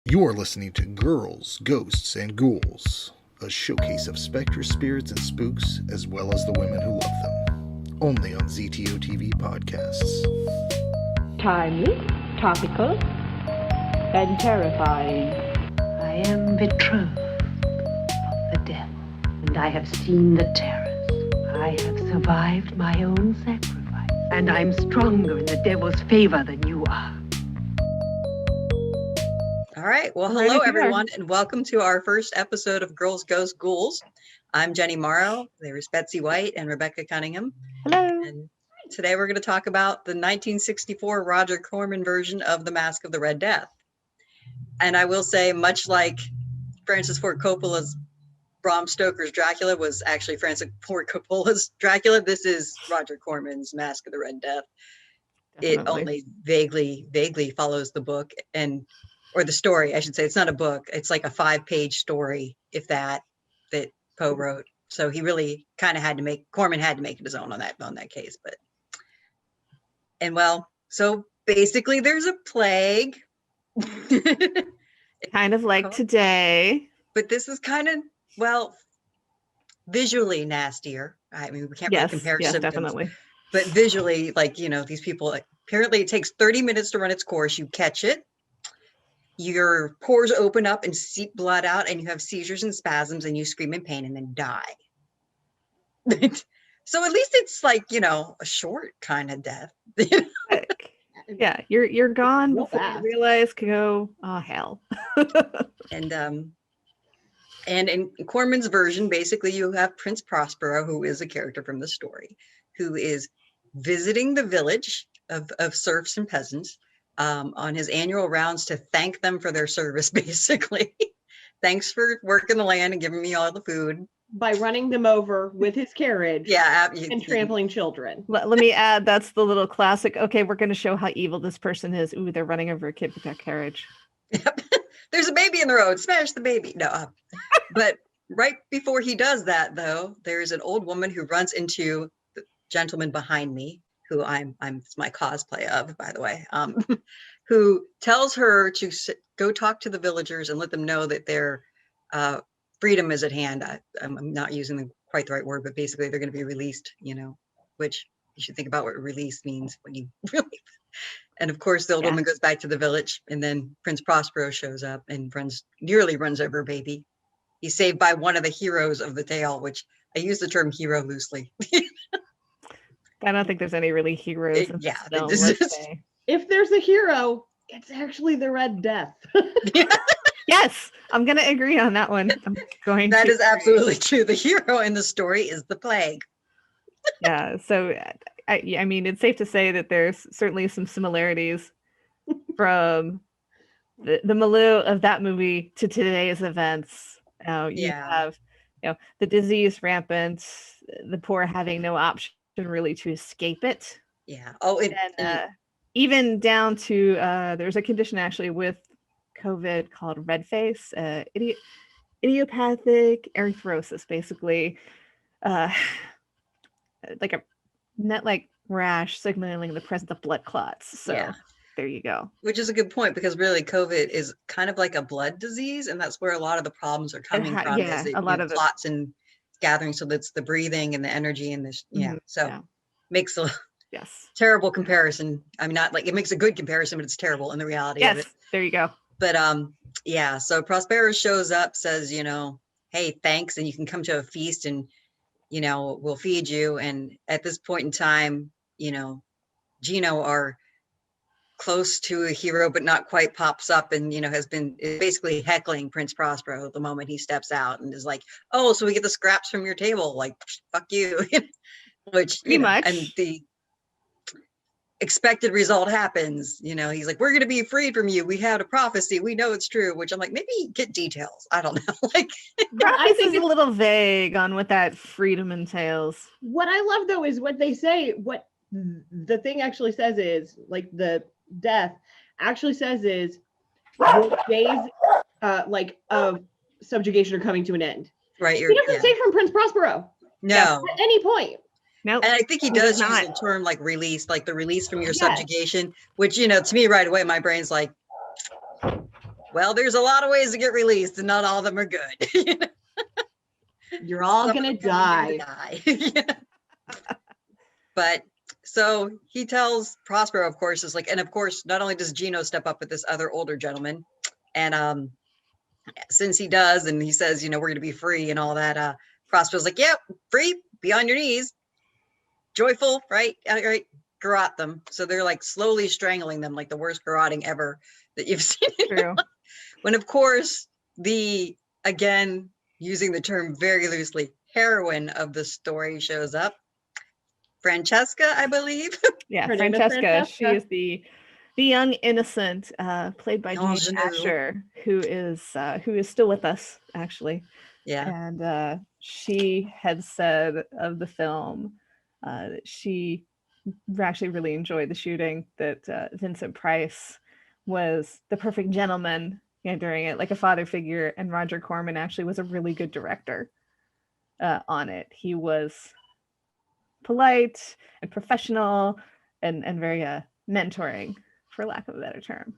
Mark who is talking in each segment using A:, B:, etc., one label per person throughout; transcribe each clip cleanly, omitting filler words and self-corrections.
A: You're listening to Girls, Ghosts, and Ghouls, a showcase of specters, spirits, and spooks, as well as the women who love them. Only on ZTO TV podcasts.
B: Timely, topical, and terrifying.
C: I am betrothed of the devil, and I have seen the terrors. I have survived my own sacrifice, and I'm stronger in the devil's favor than you are.
D: All right. Well, hello, everyone, and welcome to our first episode of Girls, Ghosts, Ghouls. I'm Jenny Morrow. There's Betsy White and Rebecca Cunningham.
B: Hello.
D: And today we're going to talk about the 1964 Roger Corman version of The Masque of the Red Death. And I will say, much like Francis Ford Coppola's Bram Stoker's Dracula was actually Francis Ford Coppola's Dracula, this is Roger Corman's Masque of the Red Death. Definitely. It only vaguely follows the book or the story, I should say. It's not a book. It's like a 5-page story, if that Poe wrote. So he really kind of Corman had to make it his own on that case. So basically there's a plague.
E: Kind of like today.
D: But this is kind of, visually nastier. I mean, we can't really compare symptoms.
E: Definitely.
D: But visually, these people, apparently it takes 30 minutes to run its course. You catch it. Your pores open up and seep blood out, and you have seizures and spasms, and you scream in pain and then die. So at least it's a short kind of death.
E: Yeah, you're gone before you realize hell.
D: And in Corman's version, basically you have Prince Prospero, who is a character from the story, who is visiting the village of serfs and peasants on his annual rounds to thank them for their service, basically. Thanks for working the land and giving me all the food.
F: By running them over with his carriage and trampling children.
E: Let me add, that's the little classic, okay, we're going to show how evil this person is. Ooh, they're running over a kid with their carriage.
D: Yep. There's a baby in the road. Smash the baby. No. But right before he does that, though, there's an old woman who runs into the gentleman behind me, who it's my cosplay of, by the way, who tells her to go talk to the villagers and let them know that their freedom is at hand. I'm not using quite the right word, but basically they're going to be released, which you should think about what release means when you really. And of course, the old woman goes back to the village, and then Prince Prospero shows up and nearly runs over a baby. He's saved by one of the heroes of the tale, which I use the term hero loosely.
E: I don't think there's any really heroes.
F: If there's a hero, it's actually the Red Death.
E: Yes, I'm going to agree on that one.
D: That is absolutely true. The hero in the story is the plague.
E: Yeah, so I mean, it's safe to say that there's certainly some similarities from the milieu of that movie to today's events. You have, the disease rampant, the poor having no option really to escape it.
D: Yeah.
E: Even down to there's a condition actually with COVID called red face, idiopathic erythrosis, basically, like a net-like rash signaling the presence of blood clots. So there you go.
D: Which is a good point, because really COVID is kind of like a blood disease, and that's where a lot of the problems are coming from.
E: A lot of
D: clots and gathering, so that's the breathing and the energy and this. Makes a terrible comparison. I mean, not like it makes a good comparison, but it's terrible in the reality of it.
E: There you go.
D: But so Prospero shows up, says, hey, thanks, and you can come to a feast, and we'll feed you. And at this point in time, Gino are close to a hero, but not quite, pops up and is basically heckling Prince Prospero the moment he steps out, and is like, oh, so we get the scraps from your table, like, fuck you. Which
E: pretty much.
D: And the expected result happens. He's like, we're going to be freed from you. We had a prophecy. We know it's true. Which I'm like, maybe get details. I don't know.
E: I think it's a little vague on what that freedom entails.
F: What I love, though, is what they say. What the thing actually says is, the death actually says is, the days of subjugation are coming to an end.
D: Right.
F: He doesn't say from Prince Prospero.
D: No.
F: At any point.
E: Nope.
D: And I think he does use the term release, like the release from your subjugation, which, to me right away, my brain's like, well, there's a lot of ways to get released, and not all of them are good.
F: You're all
D: Some
F: gonna
D: of them probably
F: die.
D: Yeah. But so he tells Prospero, of course, is like, and of course, not only does Gino step up with this other older gentleman, and since he does, and he says, we're going to be free and all that, Prospero's like, yep, free, be on your knees, joyful, right? Right, garrote them. So they're like slowly strangling them, like the worst garroting ever that you've seen.
E: True.
D: When, of course, again, using the term very loosely, heroine of the story shows up. Francesca, I believe.
E: Yeah,
F: Her name is
E: Francesca. She
F: Francesca.
E: is the young innocent, played by Jane
D: Ingenue.
E: Asher, who is still with us actually.
D: Yeah.
E: And she had said of the film that she actually really enjoyed the shooting. That Vincent Price was the perfect gentleman during it, like a father figure, and Roger Corman actually was a really good director on it. He was polite and professional and very mentoring, for lack of a better term.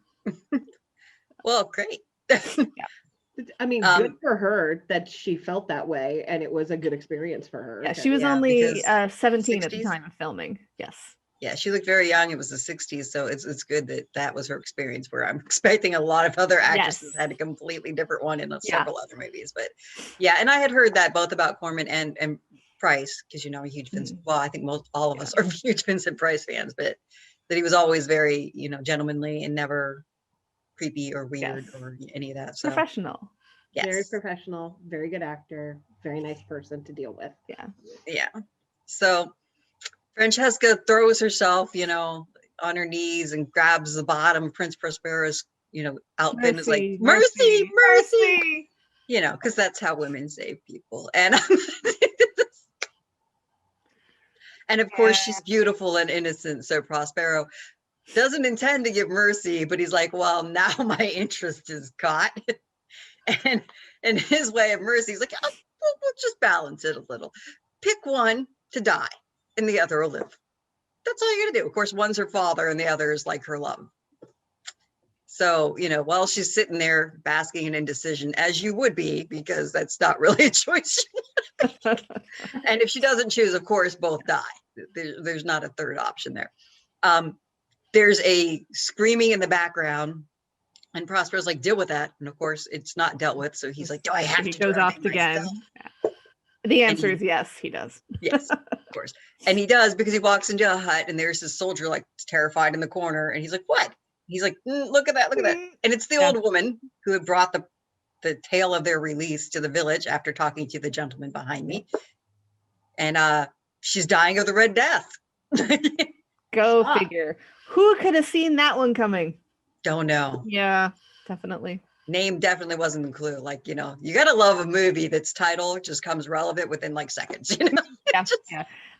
D: Well, great.
F: I mean, good for her that she felt that way, and it was a good experience for her.
E: Yeah, she was
D: Yeah,
E: only
D: because
E: 17 at the
D: 60s?
E: time of filming. Yes.
D: Yeah, she looked very young. It was the 60s, so it's good that was her experience, where I'm expecting a lot of other actresses had a completely different one in several other movies. But yeah, and I had heard that both about Corman and Price, because I'm a huge Vincent. Well, I think all of us are huge Vincent Price fans, but that he was always very, gentlemanly and never creepy or weird or any of that. So
E: Professional.
D: yes.
F: Very professional, very good actor, very nice person to deal with.
D: Yeah. So Francesca throws herself, on her knees and grabs the bottom of Prince Prospero's, outfit, and is like, mercy, mercy, because that's how women save people. And and of course she's beautiful and innocent. So Prospero doesn't intend to give mercy, but he's like, well, now my interest is caught. And his way of mercy is like, oh, we'll just balance it a little. Pick one to die and the other will live. That's all you gotta do. Of course, one's her father and the other is like her love. So, while she's sitting there basking in indecision, as you would be, because that's not really a choice. And if she doesn't choose, of course, both die. There's not a third option there. There's a screaming in the background, and Prospero's like, deal with that. And of course, it's not dealt with. So he's like, do I have to?
E: He goes off again. The answer is yes, he does.
D: Yes, of course. And he does, because he walks into a hut and there's this soldier like terrified in the corner. And he's like, what? He's like, look at that, look at that. And it's the old woman who had brought the tale of their release to the village after talking to the gentleman behind me. And she's dying of the Red Death.
E: Go figure. Who could have seen that one coming?
D: Don't know.
E: Yeah, definitely.
D: Name definitely wasn't the clue. Like, you gotta love a movie that's title just comes relevant within like seconds.
E: Yeah.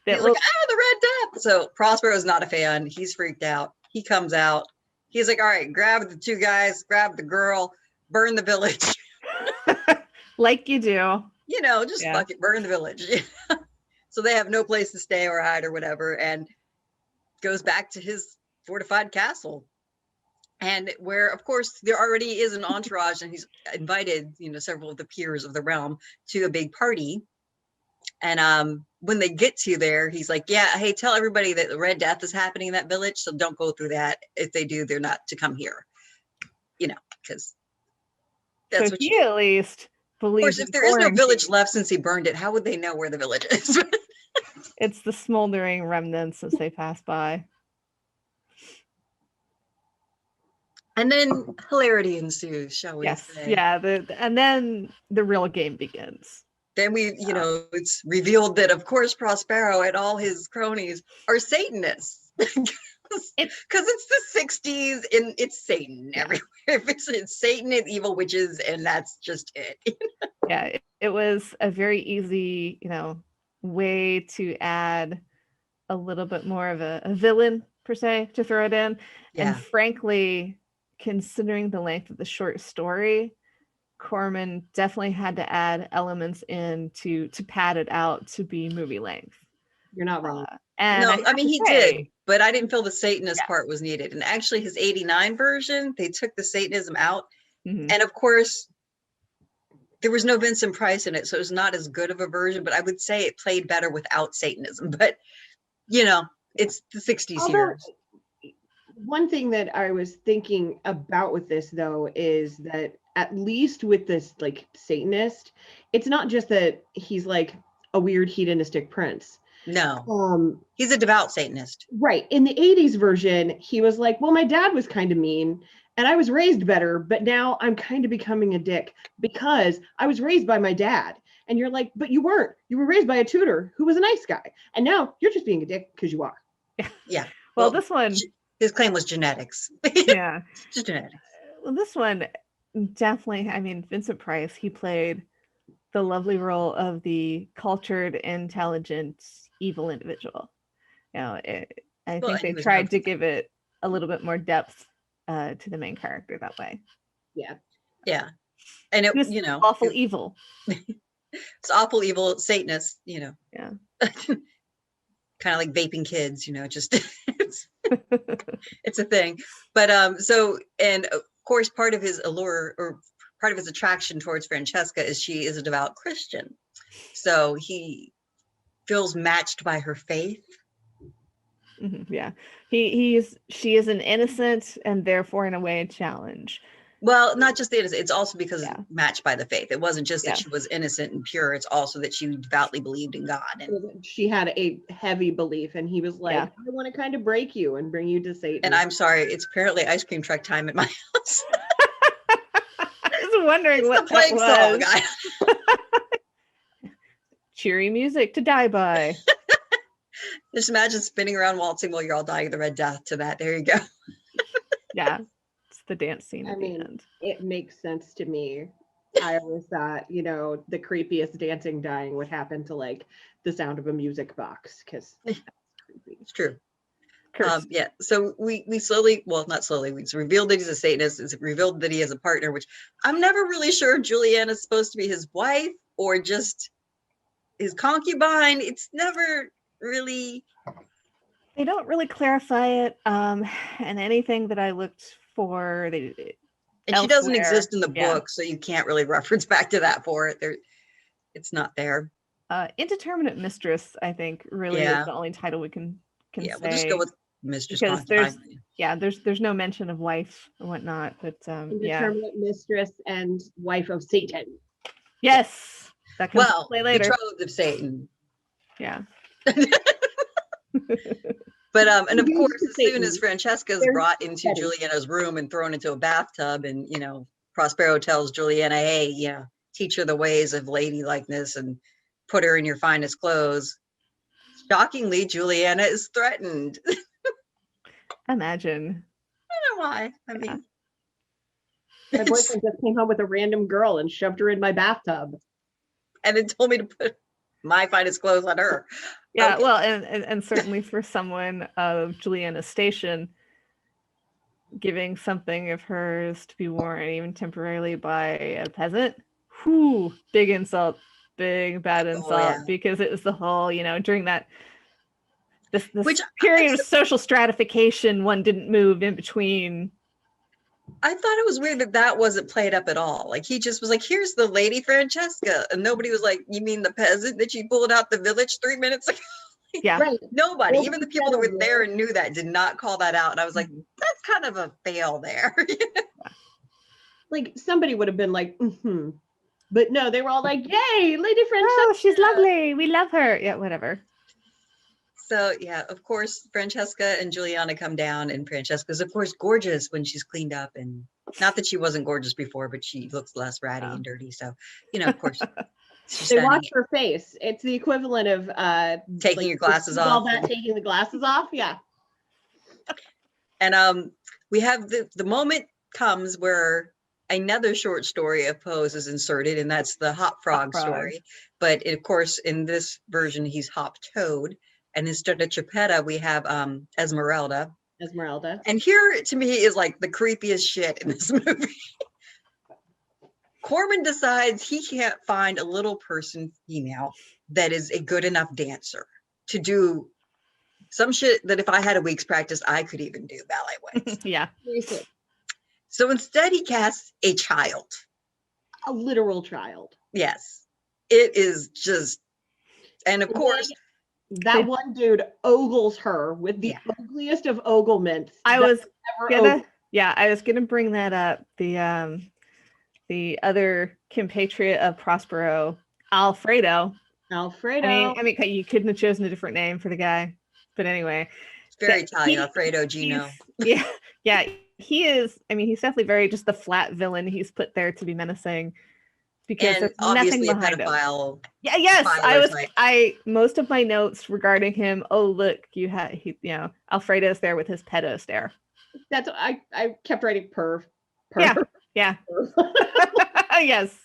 D: He's like, the Red Death. So Prospero's not a fan. He's freaked out. He comes out. He's like, all right, grab the two guys, grab the girl, burn the village.
E: Like you do.
D: Just fuck it, burn the village. So they have no place to stay or hide or whatever, and goes back to his fortified castle. And where, of course, there already is an entourage, and he's invited, several of the peers of the realm to a big party. And when they get to there, he's like, yeah, hey, tell everybody that the Red Death is happening in that village, so don't go through that. If they do, they're not to come here, because that's
E: so
D: what
E: he at least believes.
D: Of course, if there is no village left since he burned it, how would they know where the village is?
E: It's the smoldering remnants as they pass by.
D: And then hilarity ensues, shall we say?
E: Yeah, and then the real game begins.
D: Then it's revealed that, of course, Prospero and all his cronies are Satanists. Because it's the 60s and it's Satan everywhere. It's Satan and evil witches, and that's just it.
E: Yeah, it was a very easy, way to add a little bit more of a villain, per se, to throw it in.
D: Yeah.
E: And frankly, considering the length of the short story, Corman definitely had to add elements in to pad it out to be movie length.
F: You're not wrong.
E: And
D: no, I mean, he did, but I didn't feel the Satanist part was needed. And actually, his 89 version, they took the Satanism out,
E: Mhm.
D: And of course, there was no Vincent Price in it, so it was not as good of a version, but I would say it played better without Satanism. But, it's the 60s
F: Although
D: here.
F: one thing that I was thinking about with this though is that at least with this like Satanist, it's not just that he's like a weird hedonistic prince.
D: No, he's a devout Satanist.
F: Right. In the 80s version, he was like, well, my dad was kind of mean and I was raised better, but now I'm kind of becoming a dick because I was raised by my dad. And you're like, but you weren't. You were raised by a tutor who was a nice guy. And now you're just being a dick because you are.
D: Yeah.
E: Well, this one,
D: his claim was genetics.
E: yeah.
D: Just genetics.
E: Well, this one definitely, I mean, Vincent Price, he played the lovely role of the cultured, intelligent, evil individual. I
D: Well,
E: think
D: and
E: they
D: he was
E: tried
D: known
E: to
D: for-
E: give it a little bit more depth to the main character that way.
F: Yeah.
D: Yeah. And it,
E: He was awful evil.
D: It's awful evil Satanist,
E: Yeah.
D: kind of like vaping kids, just it's a thing. But and of course part of his allure or part of his attraction towards Francesca is she is a devout Christian. So he feels matched by her faith.
E: Yeah. She is an innocent and therefore in a way a challenge.
D: Well, not just the innocent, it's also because
E: Yeah.
D: matched by the faith. It wasn't just that
E: Yeah.
D: she was innocent and pure, it's also that she devoutly believed in God. And
F: She had a heavy belief and he was like,
E: Yeah.
F: I want to kind of break you and bring you to Satan.
D: and I'm sorry, it's apparently ice cream truck time at my house.
E: I was wondering
D: It's
E: what
D: the plague
E: that
D: song.
E: was. Cheery music to die by.
D: Just imagine spinning around waltzing while you're all dying of the Red Death to that. There you go.
E: Yeah. It's the dance scene
F: I
E: at
F: mean,
E: the end.
F: it makes sense to me. I always thought, the creepiest dancing dying would happen to like the sound of a music box because that's creepy.
D: It's true.
E: Cursed.
D: Yeah. So we slowly, well, not slowly, it's revealed that he's a Satanist. It's revealed that he has a partner, which I'm never really sure if Juliana's supposed to be his wife or just his concubine. It's never really.
E: They don't really clarify it. And anything that I looked for,
D: And she doesn't
E: elsewhere,
D: exist in the
E: yeah.
D: book, so you can't really reference back to that for it. It's not there.
E: Indeterminate Mistress, I think, really
D: Yeah.
E: is the only title we can
D: Yeah,
E: say.
D: we'll just go with Mistress
E: because
D: Concubine.
E: there's no mention of wife or whatnot, but yeah.
F: Indeterminate mistress and wife of Satan.
E: Yes, that comes
D: Well,
E: to play later.
D: betrothed of Satan.
E: Yeah.
D: But and of
F: Used
D: course,
F: to
D: as soon
F: Satan.
D: as Francesca's
F: They're
D: brought into
F: petty.
D: Juliana's room and thrown into a bathtub, and Prospero tells Juliana, "Hey, teach her the ways of ladylikeness and put her in your finest clothes." Shockingly, Juliana is threatened. I
E: Imagine.
D: don't know why. I mean,
F: My boyfriend just came home with a random girl and shoved her in my bathtub.
D: and then told me to put my finest clothes on her.
E: Yeah,
D: Okay.
E: well, and certainly for someone of Juliana's station, giving something of hers to be worn even temporarily by a peasant, whew, big insult, big bad insult,
D: yeah.
E: because it was the whole, during that this
D: Which
E: period of social stratification, one didn't move in between.
D: I thought it was weird that wasn't played up at all. Like he just was like, "Here's the lady Francesca," and nobody was like, "You mean the peasant that you pulled out the village 3 minutes ago?"
E: Yeah.
F: Right.
D: Nobody,
F: Well,
D: even the people that were there and knew that, did not call that out. And I was like, "That's kind of a fail there."
F: Like somebody would have been like, mm-hmm. But no, they were all like, yay, Lady Francesca.
E: Oh, she's lovely. We love her. Yeah, whatever.
D: So yeah, of course, Francesca and Juliana come down, and Francesca's of course gorgeous when she's cleaned up, and not that she wasn't gorgeous before, but she looks less ratty and dirty. So of course, she's
F: They
D: stunning.
F: watch her face. It's the equivalent of
D: Taking your glasses
F: all
D: off.
F: that taking the glasses off. Yeah.
D: And we have the moment comes where another short story of Poe's is inserted, and that's the Hop Frog story. But of course, in this version, he's Hop Toad. And instead of Geppetta, we have Esmeralda. And here, to me, is like the creepiest shit in this movie. Corman decides he can't find a little person, female, that is a good enough dancer to do some shit that if I had a week's practice, I could even do ballet ways.
E: Yeah.
D: So instead, he casts a child.
F: A literal child.
D: Yes, it is just, and of
F: And
D: course,
F: that one dude ogles her with the
D: Yeah.
F: ugliest of oglements.
E: I
F: that
E: was
F: ever
E: gonna,
F: ogled.
E: yeah, I was gonna bring that up. The other compatriot of Prospero, Alfredo.
F: Alfredo.
E: I mean, you couldn't have chosen a different name for the guy, but anyway,
D: it's very
E: that
D: Italian.
E: he-
D: Alfredo Gino.
E: yeah, yeah, he is. I mean, he's definitely very just the flat villain he's put there to be menacing because
D: And
E: there's nothing
D: obviously a
E: behind him.
D: pedophile.
E: Yeah, yes,
D: Filer type.
E: most of my notes regarding him. Oh, look, Alfredo's there with his pedo stare.
F: That's I kept writing perv.
E: Yeah, yeah. Yes.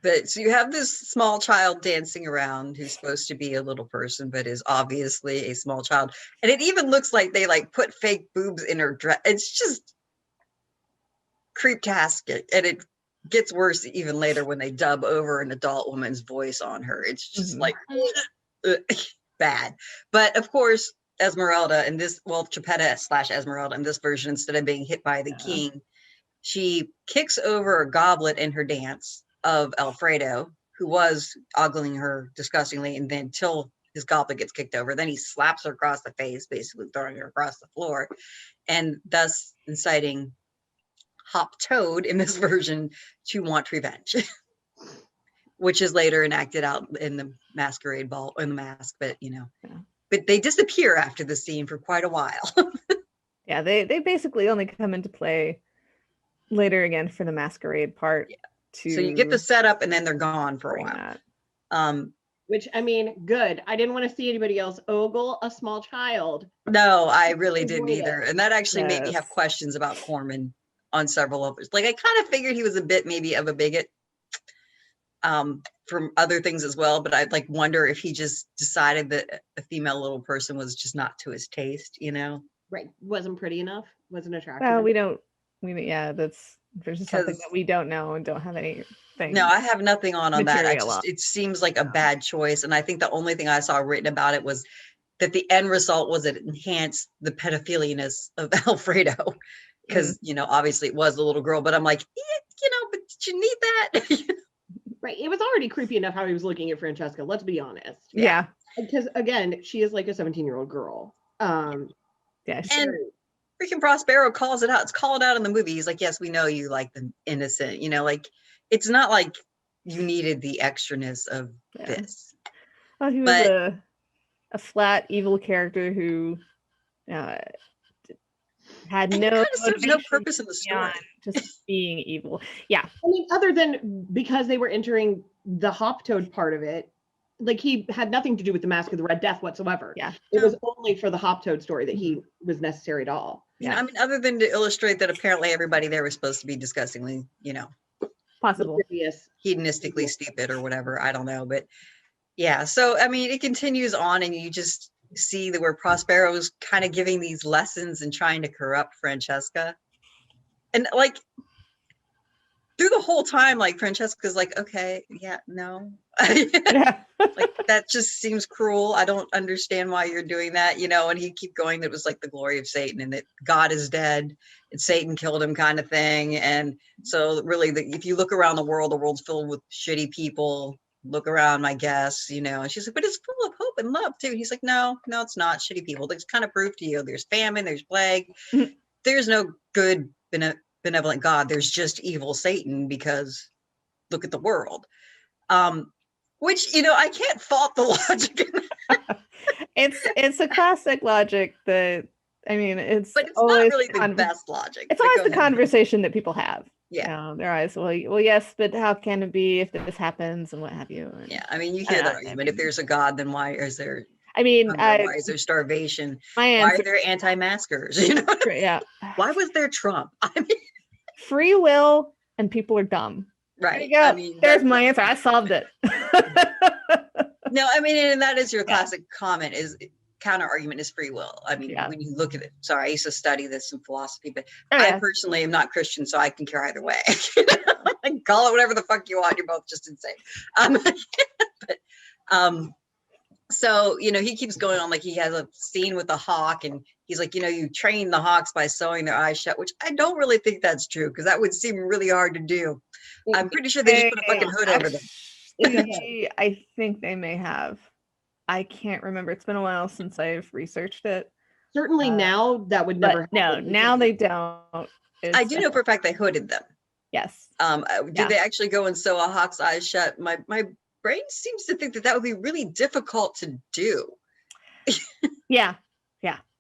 D: But so you have this small child dancing around who's supposed to be a little person, but is obviously a small child. And it even looks like they like put fake boobs in her dress. It's just creeptastic. And it gets worse even later when they dub over an adult woman's voice on her. It's just like bad. But of course, Esmeralda in this, well, Geppetta / Esmeralda in this version, instead of being hit by the king, she kicks over a goblet in her dance of Alfredo, who was ogling her disgustingly, and then until his goblet gets kicked over, then he slaps her across the face, basically throwing her across the floor, and thus inciting Hop Toad in this version to want revenge, which is later enacted out in the masquerade ball, in the mask, but but they disappear after the scene for quite a while.
E: Yeah, they basically only come into play later again for the masquerade part.
D: So you get the setup and then they're gone for a while.
F: Which, I mean, good. I didn't want to see anybody else ogle a small child.
D: No, I really didn't either. And that actually made me have questions about Corman on several levels. Like, I kind of figured he was a bit maybe of a bigot from other things as well, but I'd like wonder if he just decided that a female little person was just not to his taste,
F: Right. Wasn't pretty enough. Wasn't attractive.
E: Well, there's just something that we don't know and don't have anything.
D: No, I have nothing on that. It seems like a bad choice. And I think the only thing I saw written about it was that the end result was it enhanced the pedophilianess of Alfredo. Because, obviously it was a little girl, but I'm like, but did you need that?
F: Right. It was already creepy enough how he was looking at Francesca. Let's be honest.
E: Yeah.
F: Because again, she is like a 17-year-old girl.
E: Yeah.
D: And freaking Prospero calls it out. It's called out in the movie. He's like, yes, we know you like the innocent, like it's not like you needed the extraness of this.
E: Well, he was a flat evil character who had no
D: purpose in the story,
E: just being evil. Yeah.
F: I mean, other than because they were entering the Hop Toad part of it, like he had nothing to do with the Masque of the Red Death whatsoever.
E: Yeah.
F: It was only for the Hop Toad story that he was necessary at all.
D: Yeah. I mean, other than to illustrate that apparently everybody there was supposed to be disgustingly,
E: possible,
D: hedonistically stupid or whatever. I don't know. But yeah. So, I mean, it continues on and you just see that where Prospero's kind of giving these lessons and trying to corrupt Francesca. And like through the whole time, like Francesca's like, okay, yeah, no. Like that just seems cruel. I don't understand why you're doing that, and he keep going that it was like the glory of Satan and that God is dead and Satan killed him kind of thing. And so really if you look around the world's filled with shitty people. Look around, I guess, and she's like, but it's full of hope and love too. And he's like, no, it's not shitty people. It's kind of proof to you. There's famine, there's plague. There's no good benevolent God. There's just evil Satan because look at the world. Which, I can't fault the logic in that.
E: It's a classic logic that, I mean, it's
D: not really the best logic.
E: It's always the conversation that people have.
D: Yeah.
E: They're always, well, yes, but how can it be if this happens and what have you? And,
D: yeah. I mean, you hear that argument. If there's a God, then why is there
E: why
D: is there starvation?
E: Why
D: are there anti-maskers?
E: Yeah.
D: Why was there Trump? I mean,
E: free will and people are dumb.
D: Right.
E: I mean, there's my answer. I solved it.
D: No, I mean, and that is your classic comment is counter argument is free will. I mean, when you look at it, sorry, I used to study this in philosophy, but I personally am not Christian, so I can care either way. Call it whatever the fuck you want. You're both just insane. So, he keeps going on like he has a scene with a hawk, and he's like, you train the hawks by sewing their eyes shut, which I don't really think that's true because that would seem really hard to do. I'm pretty sure they just put a fucking hood over them.
E: Actually, I think they may have. I can't remember. It's been a while since I've researched it.
F: Certainly now that would never
E: But no,
F: happen.
E: now they don't.
D: I do know for a fact they hooded them.
E: Yes.
D: Did they actually go and sew a hawk's eyes shut? My brain seems to think that would be really difficult to do.
E: Yeah.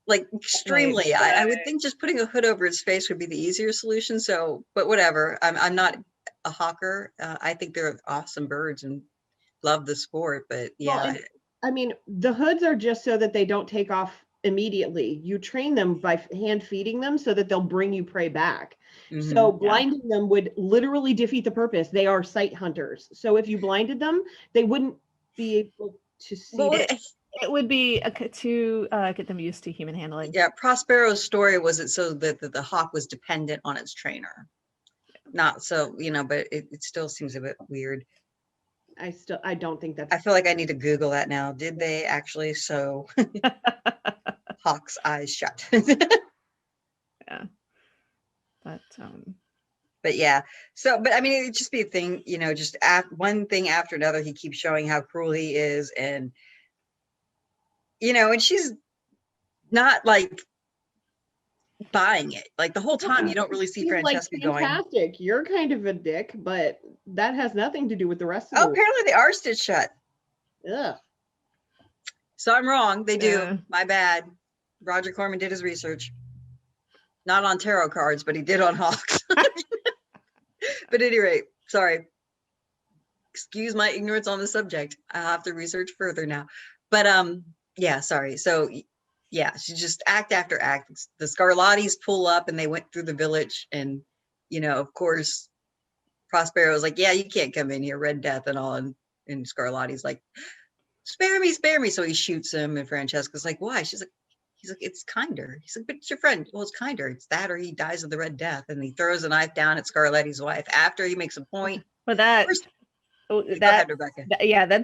D: Like extremely. I would think just putting a hood over his face would be the easier solution. So, but whatever. I'm not a hawker. I think they're awesome birds and love the sport. But yeah.
F: Well, I mean, the hoods are just so that they don't take off immediately. You train them by hand feeding them so that they'll bring you prey back. So blinding them would literally defeat the purpose. They are sight hunters. So if you blinded them, they wouldn't be able to see.
D: Well,
E: it would be to get them used to human handling.
D: Yeah, Prospero's story was it so that the hawk was dependent on its trainer. Not so, but it still seems a bit weird.
F: I don't think that's.
D: I feel like I need to Google that now. Did they actually sew hawk's eyes shut?
E: Yeah.
D: But yeah, so, but I mean, it'd just be a thing, just one thing after another. He keeps showing how cruel he is. And, and she's not like buying it. Like the whole time, you don't really see Francesca going.
F: Fantastic. You're kind of a dick, but that has nothing to do with the rest of
D: the apparently they are stitched shut.
F: Ugh.
D: So I'm wrong. They do. My bad. Roger Corman did his research. Not on tarot cards, but he did on hawks. But at any rate, sorry. Excuse my ignorance on the subject. I'll have to research further now. But yeah, sorry. So yeah, she just act after act. The Scarlattis pull up and they went through the village, and of course, Prospero's like, yeah, you can't come in here, Red Death and all. And Scarlatti's like, spare me. So he shoots him, and Francesca's like, why? He's like, it's kinder. He's like, but it's your friend. Well, it's kinder. It's that or he dies of the Red Death. And he throws a knife down at Scarlatti's wife after he makes a point.
E: But that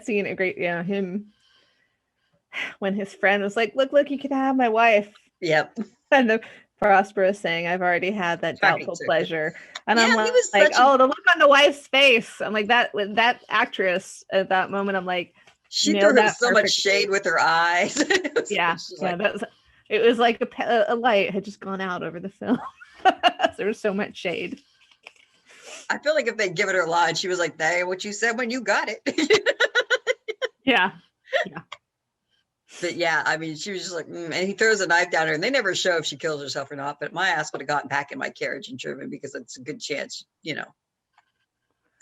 E: scene, a great, him when his friend was like, look, you can have my wife.
D: Yep.
E: And the Prospero saying, I've already had that doubtful pleasure. And
D: yeah,
E: I'm like, the look on the wife's face. I'm like, that actress at that moment, I'm like,
D: she threw so much shade with her eyes.
E: It was like a light had just gone out over the film. There was so much shade.
D: I feel like if they'd given her a line, she was like, that ain't what you said when you got it.
E: Yeah.
D: But yeah, I mean, she was just like, and he throws a knife down her, and they never show if she kills herself or not, but my ass would have gotten back in my carriage and driven because it's a good chance,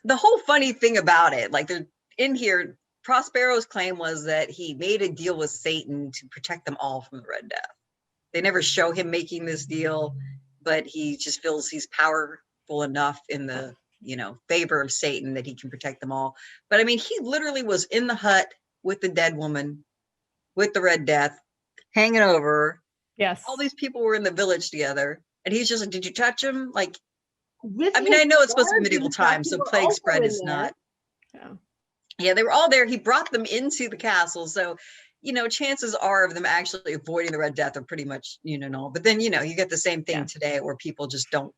D: The whole funny thing about it, like they're in here, Prospero's claim was that he made a deal with Satan to protect them all from the Red Death. They never show him making this deal, but he just feels he's powerful enough in the, favor of Satan that he can protect them all. But I mean, he literally was in the hut with the dead woman, with the Red Death, hanging over her.
E: Yes.
D: All these people were in the village together. And he's just like, did you touch him? Like, I mean, I know it's supposed to be medieval times, so plague spread is not. Yeah, they were all there. He brought them into the castle. So, chances are of them actually avoiding the Red Death are pretty much, no. But then, you get the same thing today where people just don't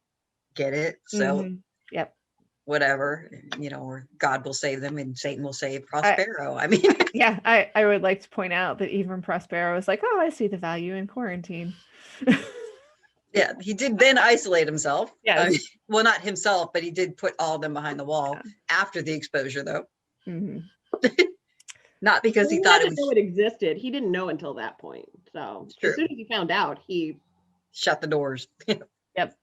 D: get it. So,
E: yep.
D: Whatever, or God will save them and Satan will save Prospero. I mean,
E: yeah, I would like to point out that even Prospero was like, oh, I see the value in quarantine.
D: Yeah, he did then isolate himself.
E: Yeah.
D: Well, not himself, but he did put all of them behind the wall after the exposure, though.
E: Mm-hmm.
D: Not because he thought
F: it existed. He didn't know until that point. So as soon as he found out, he
D: shut the doors.
E: Yep.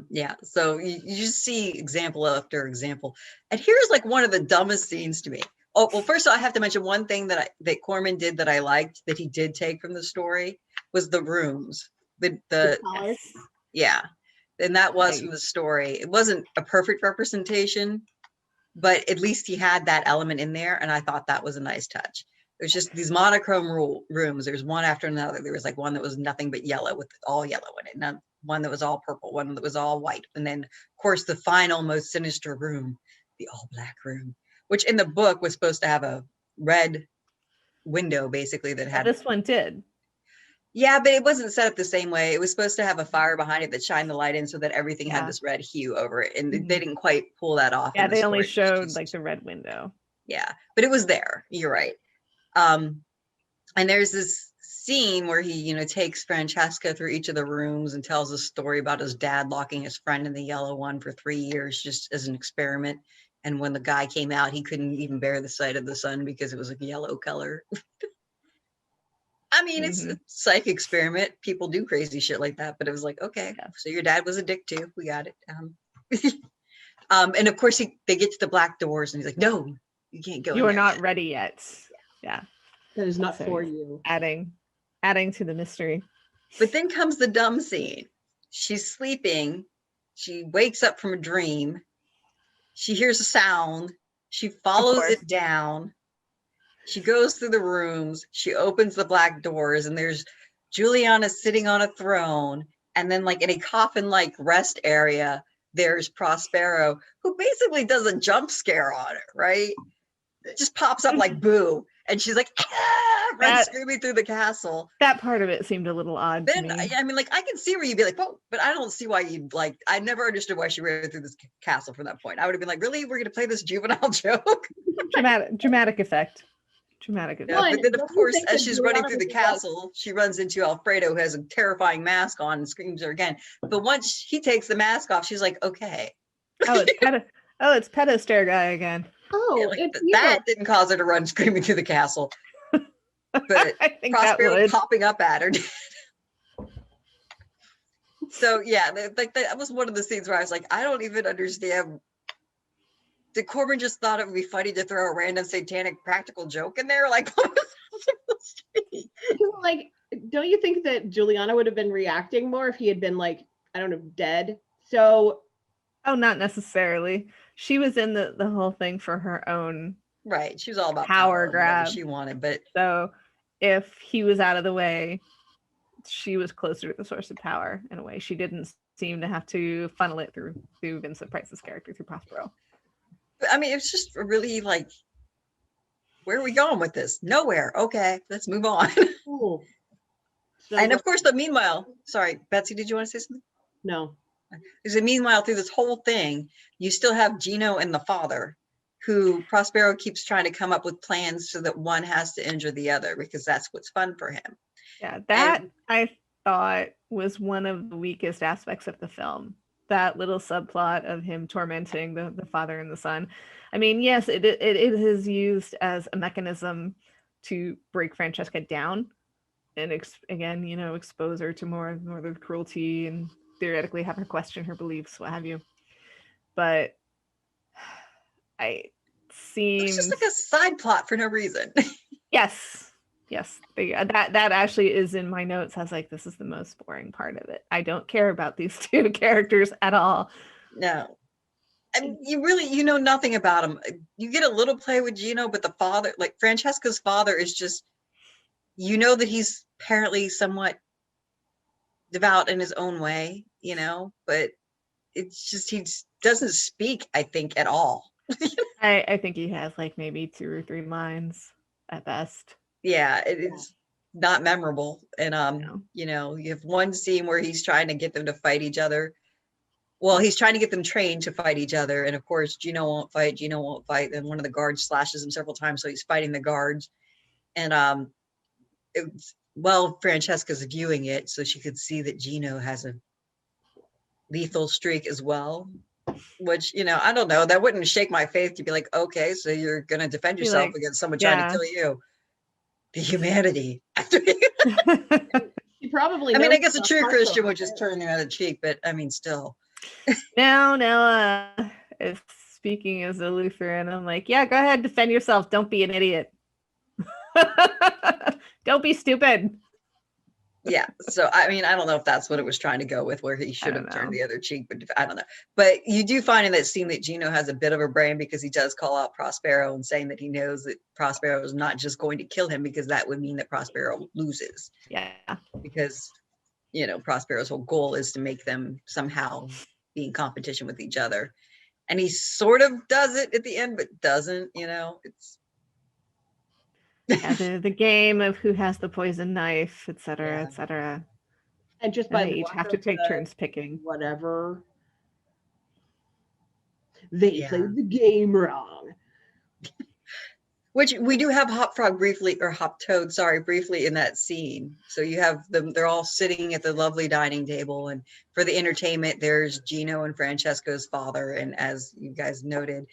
D: Yeah. So you just see example after example, and here's like one of the dumbest scenes to me. Oh well, first of all, I have to mention one thing that Corman did that I liked that he did take from the story was the rooms. The yeah, and that was from the story. It wasn't a perfect representation, but at least he had that element in there, and I thought that was a nice touch. There's just these monochrome rooms. There's one after another. There was like one that was nothing but yellow with all yellow in it. One that was all purple, one that was all white. And then, of course, the final, most sinister room, the all black room, which in the book was supposed to have a red window basically that had.
E: This one did.
D: Yeah, but it wasn't set up the same way. It was supposed to have a fire behind it that shined the light in so that everything had this red hue over it. And they didn't quite pull that off.
E: Yeah,
D: in the
E: they only
D: story.
E: showed like the red window.
D: Yeah, but it was there. You're right. And there's this scene where he, you know, takes Francesca through each of the rooms and tells a story about his dad locking his friend in the yellow one for 3 years just as an experiment. And when the guy came out, he couldn't even bear the sight of the sun because it was a yellow color. I mean, it's a psych experiment. People do crazy shit like that, but it was like, okay, so your dad was a dick too. We got it. And of course, they get to the black doors, and he's like, "No, you can't go.
E: You are not ready yet." Yeah,
F: that is not for you.
E: Adding to the mystery.
D: But then comes the dumb scene. She's sleeping. She wakes up from a dream. She hears a sound. She follows it down. She goes through the rooms. She opens the black doors, and there's Juliana sitting on a throne. And then, like in a coffin-like rest area, there's Prospero, who basically does a jump scare on her, right? It just pops up like boo. And she's like, runs screaming through the castle.
E: That part of it seemed a little odd to me.
D: I mean, like, I can see where you'd be like, oh, but I don't see why you'd like, I never understood why she ran through this castle from that point. I would have been like, really? We're going to play this juvenile joke?
E: Dramatic effect. Dramatic effect.
D: Yeah, but then, of course, as she's running through the castle, she runs into Alfredo, who has a terrifying mask on, and screams her again. But once he takes the mask off, she's like, okay.
E: It's pedo stare guy again.
F: Oh,
D: yeah, like, that didn't cause her to run screaming through the castle. But Prospero popping up at her. So yeah, that was one of the scenes where I was like, I don't even understand. Did Corman just thought it would be funny to throw a random satanic practical joke in there? Like, what was that supposed to be?
F: Like, don't you think that Juliana would have been reacting more if he had been like, I don't know, dead? So,
E: oh, not necessarily. She was in the whole thing for her own.
D: Right, she was all about
E: power grab.
D: She wanted, but
E: so if he was out of the way, she was closer to the source of power in a way. She didn't seem to have to funnel it through Vincent Price's character, through Prospero.
D: I mean, it's just really like, where are we going with this? Nowhere. Okay, let's move on.
F: Cool. So,
D: and of course, meanwhile, sorry, Betsy, did you want to say something?
F: No.
D: Because meanwhile, through this whole thing, you still have Gino and the father, who Prospero keeps trying to come up with plans so that one has to injure the other, because that's what's fun for him.
E: Yeah, I thought was one of the weakest aspects of the film. That little subplot of him tormenting the father and the son. I mean, yes, it is used as a mechanism to break Francesca down and again, you know, expose her to more of the cruelty and theoretically have her question her beliefs, what have you. But
D: it's just like a side plot for no reason.
E: Yes. That actually is in my notes. I was like, this is the most boring part of it. I don't care about these two characters at all.
D: No. I mean, you know nothing about him. You get a little play with Gino, but the father, like Francesca's father, is just, you know that he's apparently somewhat devout in his own way, you know, but it's just, he doesn't speak, I think, at all.
E: I think he has like maybe 2 or 3 lines at best.
D: Yeah, it's not memorable. And you know, you have one scene where he's trying to get them to fight each other. Well, he's trying to get them trained to fight each other, and of course Gino won't fight. Then one of the guards slashes him several times, so he's fighting the guards. And Francesca's viewing it, so she could see that Gino has a lethal streak as well, which, you know, I don't know, that wouldn't shake my faith to be like, okay, so you're gonna defend yourself against someone trying to kill you. The humanity.
F: She probably,
D: I mean, I guess a true Christian would just turn the other cheek, but I mean, still.
E: Now, if speaking as a Lutheran, I'm like, yeah, go ahead, defend yourself. Don't be an idiot. Don't be stupid.
D: Yeah. So, I mean, I don't know if that's what it was trying to go with, where he should have turned the other cheek, but I don't know. But you do find in that scene that Gino has a bit of a brain, because he does call out Prospero and saying that he knows that Prospero is not just going to kill him, because that would mean that Prospero loses.
E: Yeah.
D: Because, you know, Prospero's whole goal is to make them somehow be in competition with each other. And he sort of does it at the end, but doesn't, you know,
E: Yeah, the game of who has the poison knife, etc.,
D: Yeah.
E: etc.
F: And just
E: And
F: by
E: they
F: the
E: each
F: luck
E: have to
F: of
E: take
F: the
E: turns picking.
F: whatever, they
D: Yeah.
F: played the game wrong.
D: Which we do have Hop Frog briefly, or Hop Toad, sorry, briefly in that scene. So you have them, they're all sitting at the lovely dining table. And for the entertainment, there's Gino and Francesco's father. And as you guys noted,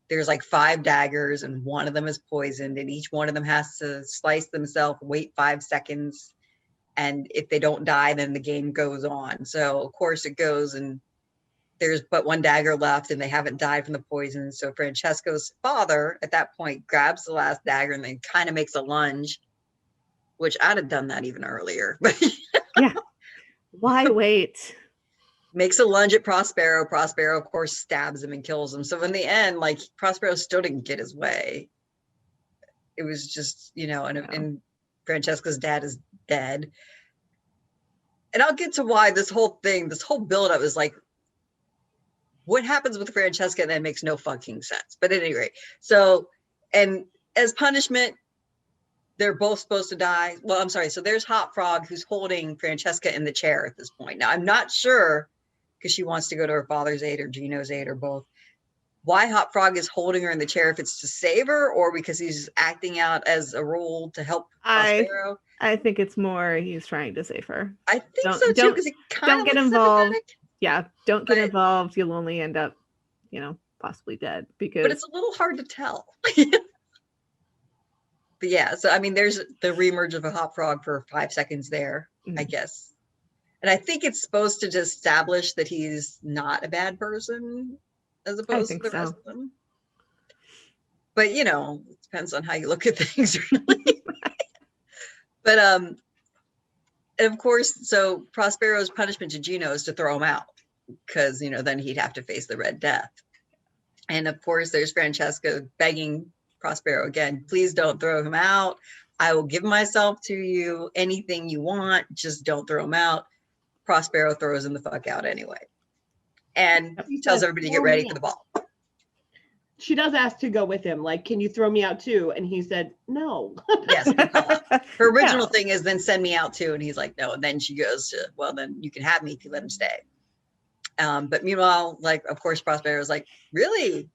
D: there's like 5 daggers and one of them is poisoned. And each one of them has to slice themselves, wait 5 seconds. And if they don't die, then the game goes on. So of course it goes, and there's but 1 dagger left and they haven't died from the poison. So Francesco's father at that point grabs the last dagger and then kind of makes a lunge, which I'd have done that even earlier. But
E: Yeah. Why wait?
D: makes a lunge at Prospero. Prospero, of course, stabs him and kills him. So in the end, like, Prospero still didn't get his way. It was just, and Francesca's dad is dead. And I'll get to why this whole buildup is like, what happens with Francesca and that makes no fucking sense. But at any rate, so, and as punishment, they're both supposed to die. Well, I'm sorry. So there's Hot Frog who's holding Francesca in the chair at this point. Now, I'm not sure, because she wants to go to her father's aid or Gino's aid or both, why Hot Frog is holding her in the chair, if it's to save her or because he's acting out as a role to help Prospero.
E: I think it's more he's trying to save her.
D: I think so too, because he kind of
E: get
D: looks
E: involved.
D: sympathetic.
E: Yeah, don't get involved. You'll only end up, possibly dead. But
D: it's a little hard to tell. But yeah, so I mean, there's the reemerge of a Hot Frog for 5 seconds there, I guess. And I think it's supposed to just establish that he's not a bad person as opposed to the rest of them. But it depends on how you look at things, really. But and of course, so Prospero's punishment to Gino is to throw him out, because then he'd have to face the Red Death. And of course, there's Francesca begging Prospero again, please don't throw him out. I will give myself to you, anything you want, just don't throw him out. Prospero throws him the fuck out anyway. And he tells everybody to get ready for the ball.
F: She does ask to go with him, like, can you throw me out too? And he said, no.
D: Yes. Her original thing is then send me out too. And he's like, no. And then she goes to, well, then you can have me if you let him stay. But meanwhile, like, of course, Prospero is like, really?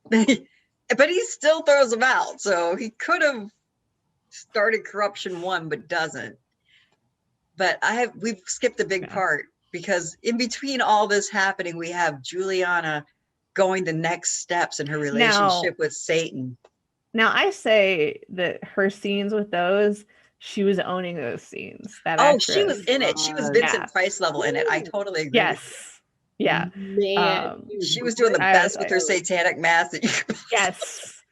D: But he still throws him out. So he could have started corruption 1, but doesn't. But we've skipped a big part, because in between all this happening, we have Juliana going the next steps in her relationship with Satan.
E: Now, I say that her scenes with those, she was owning those scenes.
D: She was in it. She was Vincent Price level in it. I totally agree.
E: Yes. Yeah.
F: Man,
D: she was doing the best with her satanic mask.
E: Yes.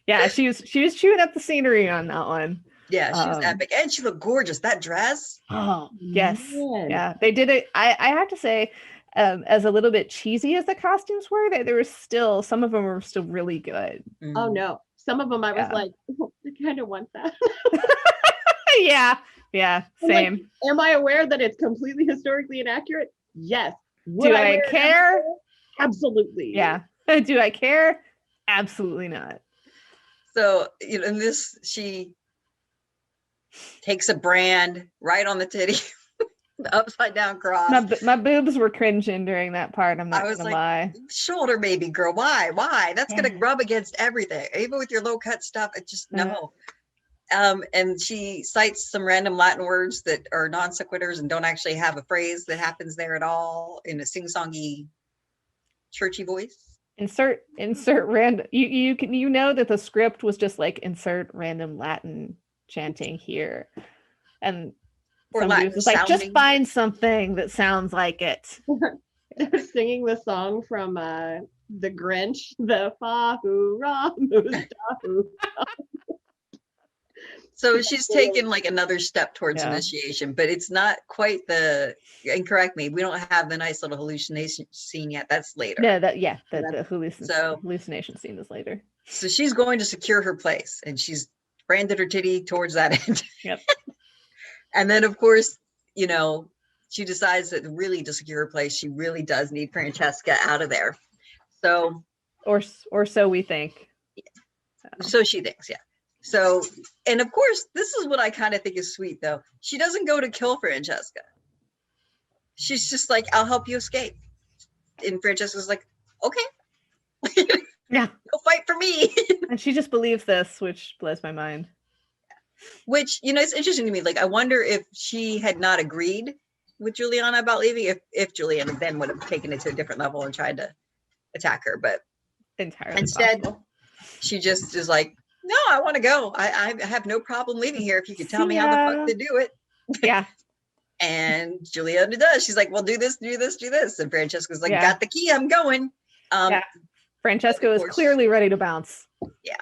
E: Yeah, she was chewing up the scenery on that one.
D: Yeah, she was epic. And she looked gorgeous. That dress.
E: Oh, yes.
F: Man.
E: Yeah. They did it. I have to say, as a little bit cheesy as the costumes were, there was still, some of them were still really good.
F: Oh no. Some of them I was like, I kind of want that.
E: Yeah. Same.
F: Like, am I aware that it's completely historically inaccurate? Yes.
E: Do I care?
F: Absolutely.
E: Yeah. Do I care? Absolutely not.
D: So, in this, she takes a brand right on the titty, the upside down cross.
E: My boobs were cringing during that part. I'm not gonna lie.
D: Shoulder baby girl, why? That's gonna rub against everything, even with your low cut stuff. It just no. And she cites some random Latin words that are non sequiturs and don't actually have a phrase that happens there at all, in a sing-songy, churchy voice.
E: Insert random. You know that the script was just like insert random Latin chanting here, and somebody was just like, just find something that sounds like it.
F: They're singing the song from the Grinch, the fa hoo ra moo.
D: So she's taken like another step towards initiation, but it's not quite and correct me, we don't have the nice little hallucination scene yet. That's later.
E: The hallucination scene is later.
D: So she's going to secure her place, and she's branded her titty towards that end.
E: Yep.
D: And then, of course, she decides that really to secure her place, she really does need Francesca out of there. So,
E: or so we think.
D: So she thinks, yeah. So, and of course, this is what I kind of think is sweet, though. She doesn't go to kill Francesca. She's just like, I'll help you escape. And Francesca's like, okay.
E: Yeah.
D: Go fight for me.
E: And she just believes this, which blows my mind.
D: Which, it's interesting to me. Like, I wonder if she had not agreed with Juliana about leaving, if Juliana then would have taken it to a different level and tried to attack her. But
E: Entirely
D: instead,
E: possible.
D: she just is like, no, I want to go. I have no problem leaving here if you could tell me how the fuck to do it.
E: Yeah.
D: And Juliana does. She's like, well, do this, do this, do this. And Francesca's like, got the key, I'm going.
E: Francesca is clearly ready to bounce.
D: Yeah.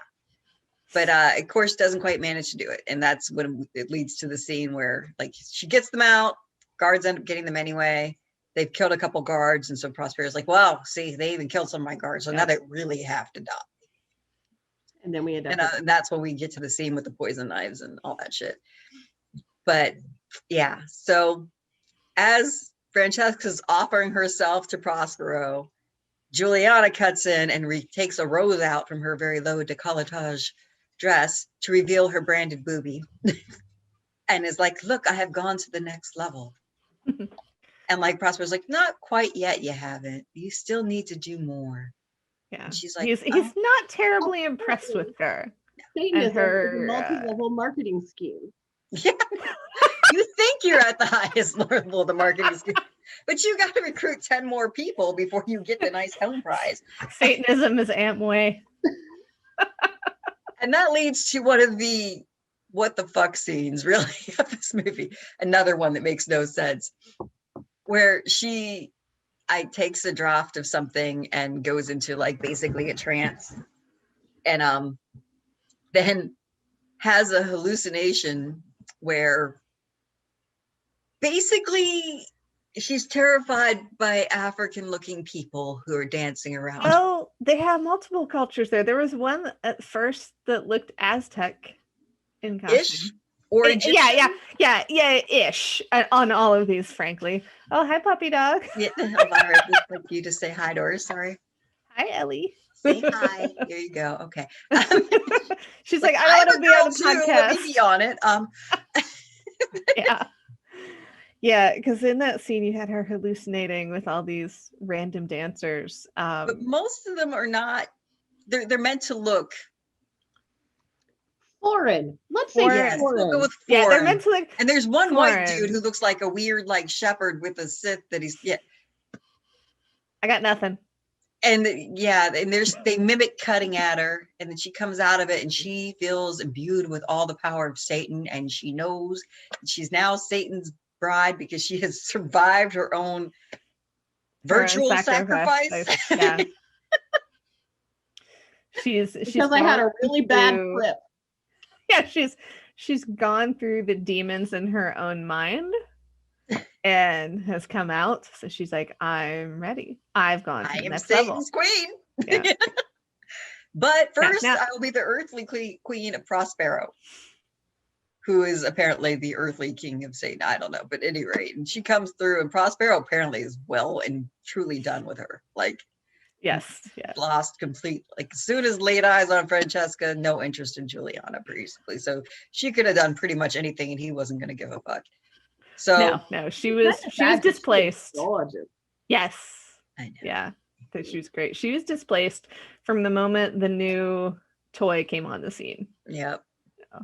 D: But of course doesn't quite manage to do it. And that's when it leads to the scene where like she gets them out, guards end up getting them anyway. They've killed a couple guards. And so Prospero's like, well, see, they even killed some of my guards. So now they really have to die.
F: And then we end up
D: and that's when we get to the scene with the poison knives and all that shit. But yeah, so as Francesca's offering herself to Prospero, Juliana cuts in and takes a rose out from her very low décolletage dress to reveal her branded boobie and is like, look, I have gone to the next level. And like Prospero's like, not quite yet, you haven't. You still need to do more.
E: Yeah,
D: and she's like,
E: he's not terribly impressed with her.
F: Satanism is a multi-level marketing scheme.
D: Yeah, you think you're at the highest level of the marketing scheme, but you got to recruit 10 more people before you get the nice home prize.
E: Satanism is Amway.
D: And that leads to one of the what the fuck scenes, really, of this movie. Another one that makes no sense, where I takes a draft of something and goes into like basically a trance, and then has a hallucination where basically she's terrified by African looking people who are dancing around.
E: Oh, they have multiple cultures there. There was one at first that looked Aztec in costume.
D: Ish? Or Egyptian?
E: Yeah, ish on all of these, frankly. Oh, hi, puppy dog.
D: Yeah, Elvira, I'd just like you to say hi to her. Sorry.
E: Hi, Ellie.
D: Say hi. Here you go. Okay.
E: She's like, I want to be on the podcast.
D: Let me be on it.
E: Yeah, because in that scene you had her hallucinating with all these random dancers.
D: But most of them are not. They're meant to look
F: foreign. Let's say
D: foreign.
F: foreign.
D: We'll go with foreign.
E: Yeah, they're meant to look.
D: And there's one
E: foreign.
D: white dude who looks like a weird like shepherd with a Sith that he's
E: I got nothing.
D: And and they mimic cutting at her, and then she comes out of it and she feels imbued with all the power of Satan, and she knows she's now Satan's bride because she has survived her own virtual sacrifice.
E: Yeah. she's
F: because I had a really bad flip.
E: Yeah, she's gone through the demons in her own mind and has come out. So she's like, I'm ready. I've gone to the next level.
D: Satan's queen.
E: Yeah.
D: But first,
E: now,
D: I will be the earthly queen of Prospero, who is apparently the earthly king of Satan. I don't know, but at any rate, and she comes through, and Prospero apparently is well and truly done with her. Like,
E: yes.
D: Lost complete. Like, as soon as laid eyes on Francesca, no interest in Juliana, basically. So she could have done pretty much anything, and he wasn't going to give a fuck. So
E: no, she was displaced.
F: Gorgeous.
E: Yes.
D: I know.
E: Yeah, that she was great. She was displaced from the moment the new toy came on the scene.
D: Yep.
E: Yeah.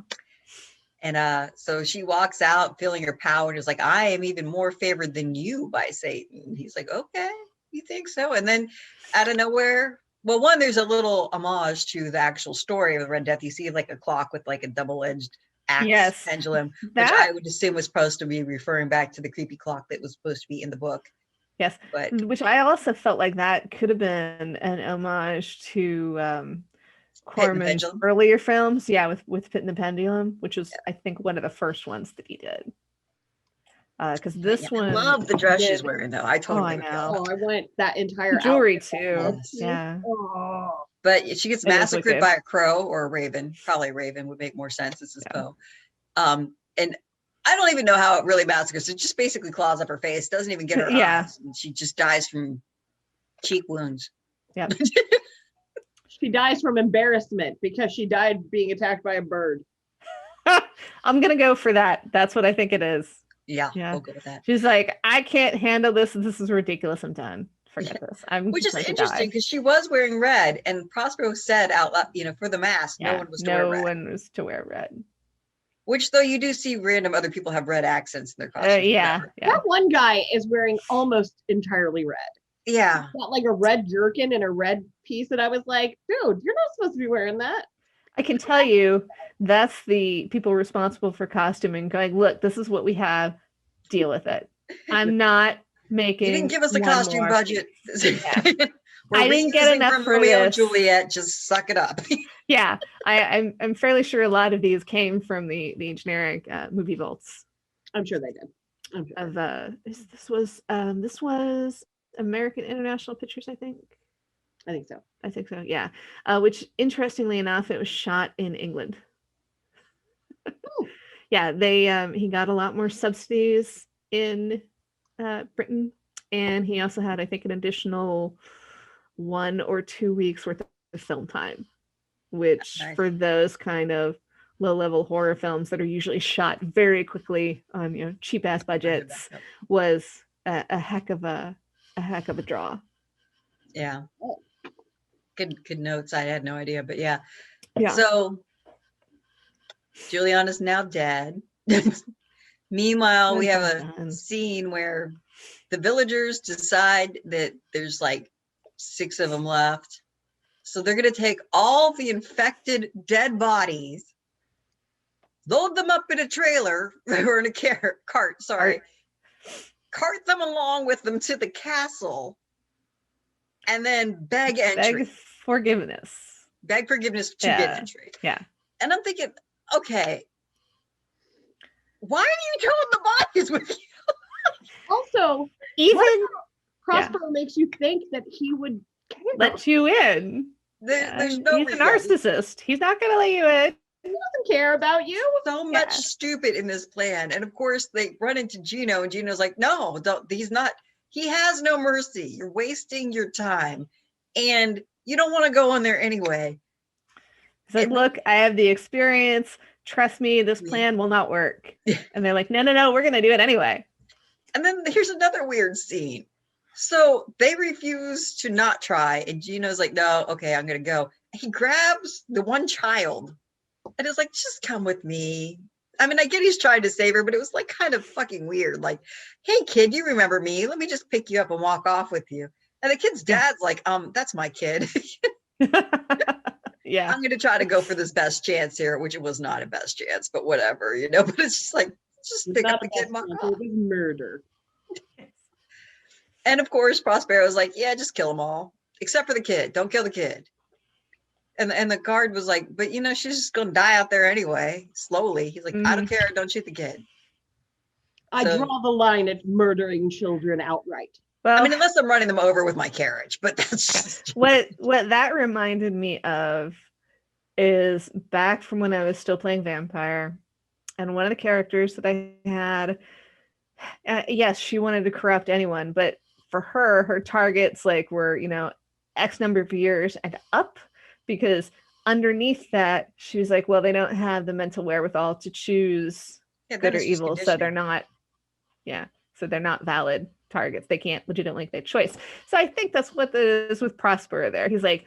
D: And so she walks out feeling her power and is like, I am even more favored than you by Satan. And he's like, okay, you think so? And then out of nowhere, well, one, there's a little homage to the actual story of the Red Death. You see like a clock with like a double-edged axe pendulum, which I would assume was supposed to be referring back to the creepy clock that was supposed to be in the book.
E: Yes,
D: but
E: which I also felt like that could have been an homage to Corman's earlier films. Yeah, with Pit and the Pendulum, which was I think one of the first ones that he did. Because this one,
D: I love the dress she's wearing though. I totally
F: know. I want that entire
E: jewelry too. Yeah.
F: Oh.
D: But she gets massacred by a crow or a raven. Probably a raven would make more sense. This is Poe. And I don't even know how it really massacres. It just basically claws up her face. Doesn't even get her eyes. And she just dies from cheek wounds.
E: Yep.
F: She She dies from embarrassment because she died being attacked by a bird.
E: I'm gonna go for that. That's what I think it is.
D: Yeah,
E: Yeah.
D: we'll go with that.
E: She's like, I can't handle this. This is ridiculous. I'm done. Forget this. I'm
D: Which
E: just
D: is
E: going to
D: interesting
E: die.
D: because she was wearing red, and Prospero said out loud, for the mask, no
E: Yeah,
D: one was to wear
E: no
D: red.
E: one was to wear red.
D: Which, though, you do see random other people have red accents in their costumes.
E: Yeah.
F: That one guy is wearing almost entirely red.
D: Yeah.
F: He's got like a red jerkin and a red piece, and I was like, dude, you're not supposed to be wearing that.
E: I can tell you that's the people responsible for costuming going, look, this is what we have. Deal with it. I'm not making.
D: You didn't give us a
E: one
D: costume
E: more
D: budget.
E: Yeah.
D: We're
E: I didn't get
D: reusing
E: enough
D: from
E: for
D: Romeo and
E: this.
D: Juliet. Just suck it up.
E: Yeah, I'm fairly sure a lot of these came from the generic movie vaults.
F: I'm sure they did. I'm sure.
E: Of this was American International Pictures, I think.
F: I think so.
E: I think so. Yeah. Which, interestingly enough, it was shot in England. Yeah, he got a lot more subsidies in Britain, and he also had, I think, an additional 1 or 2 weeks worth of film time, which for those kind of low-level horror films that are usually shot very quickly on cheap-ass budgets was a heck of a draw.
D: Yeah. Good notes. I had no idea, but yeah.
E: Yeah.
D: So Juliana's now dead. Meanwhile, we have a scene where the villagers decide that there's like 6 of them left. So they're going to take all the infected dead bodies, load them up in a trailer or in a cart, cart them along with them to the castle, and then beg entry. Beg forgiveness to get entry.
E: Yeah.
D: And I'm thinking, okay, why are you killing the bodies with you?
F: Also,
E: even
F: Prospero makes you think that he would
E: let you in.
D: There's no
E: he's a narcissist. He's not going to let you in.
F: He doesn't care about you.
D: So much stupid in this plan. And of course, they run into Gino, and Gino's like, no, he has no mercy. You're wasting your time. And you don't want to go in there anyway.
E: He's like, look, I have the experience. Trust me, this plan will not work. And they're like, no, we're going to do it anyway.
D: And then here's another weird scene. So they refuse to not try. And Gino's like, no, okay, I'm going to go. He grabs the one child and is like, just come with me. I mean, I get he's trying to save her, but it was like kind of fucking weird. Like, hey, kid, you remember me? Let me just pick you up and walk off with you. And the kid's dad's like, that's my kid.
E: Yeah.
D: I'm going to try to go for this best chance here, which it was not a best chance, but whatever, But it's just like, just pick up the kid.
F: It was murder.
D: And of course, Prospero's like, yeah, just kill them all, except for the kid. Don't kill the kid. And the guard was like, but she's just going to die out there anyway, slowly. He's like, I don't care. Don't shoot the kid.
F: I draw the line at murdering children outright.
E: Well,
D: I mean, unless I'm running them over with my carriage, but that's just
E: what that reminded me of is back from when I was still playing Vampire, and one of the characters that I had, yes, she wanted to corrupt anyone, but for her targets were X number of years and up, because underneath that she was like, well, they don't have the mental wherewithal to choose good or evil, so they're not valid targets. They can't legitimately make choice. So I think that's what is with Prospero there. He's like,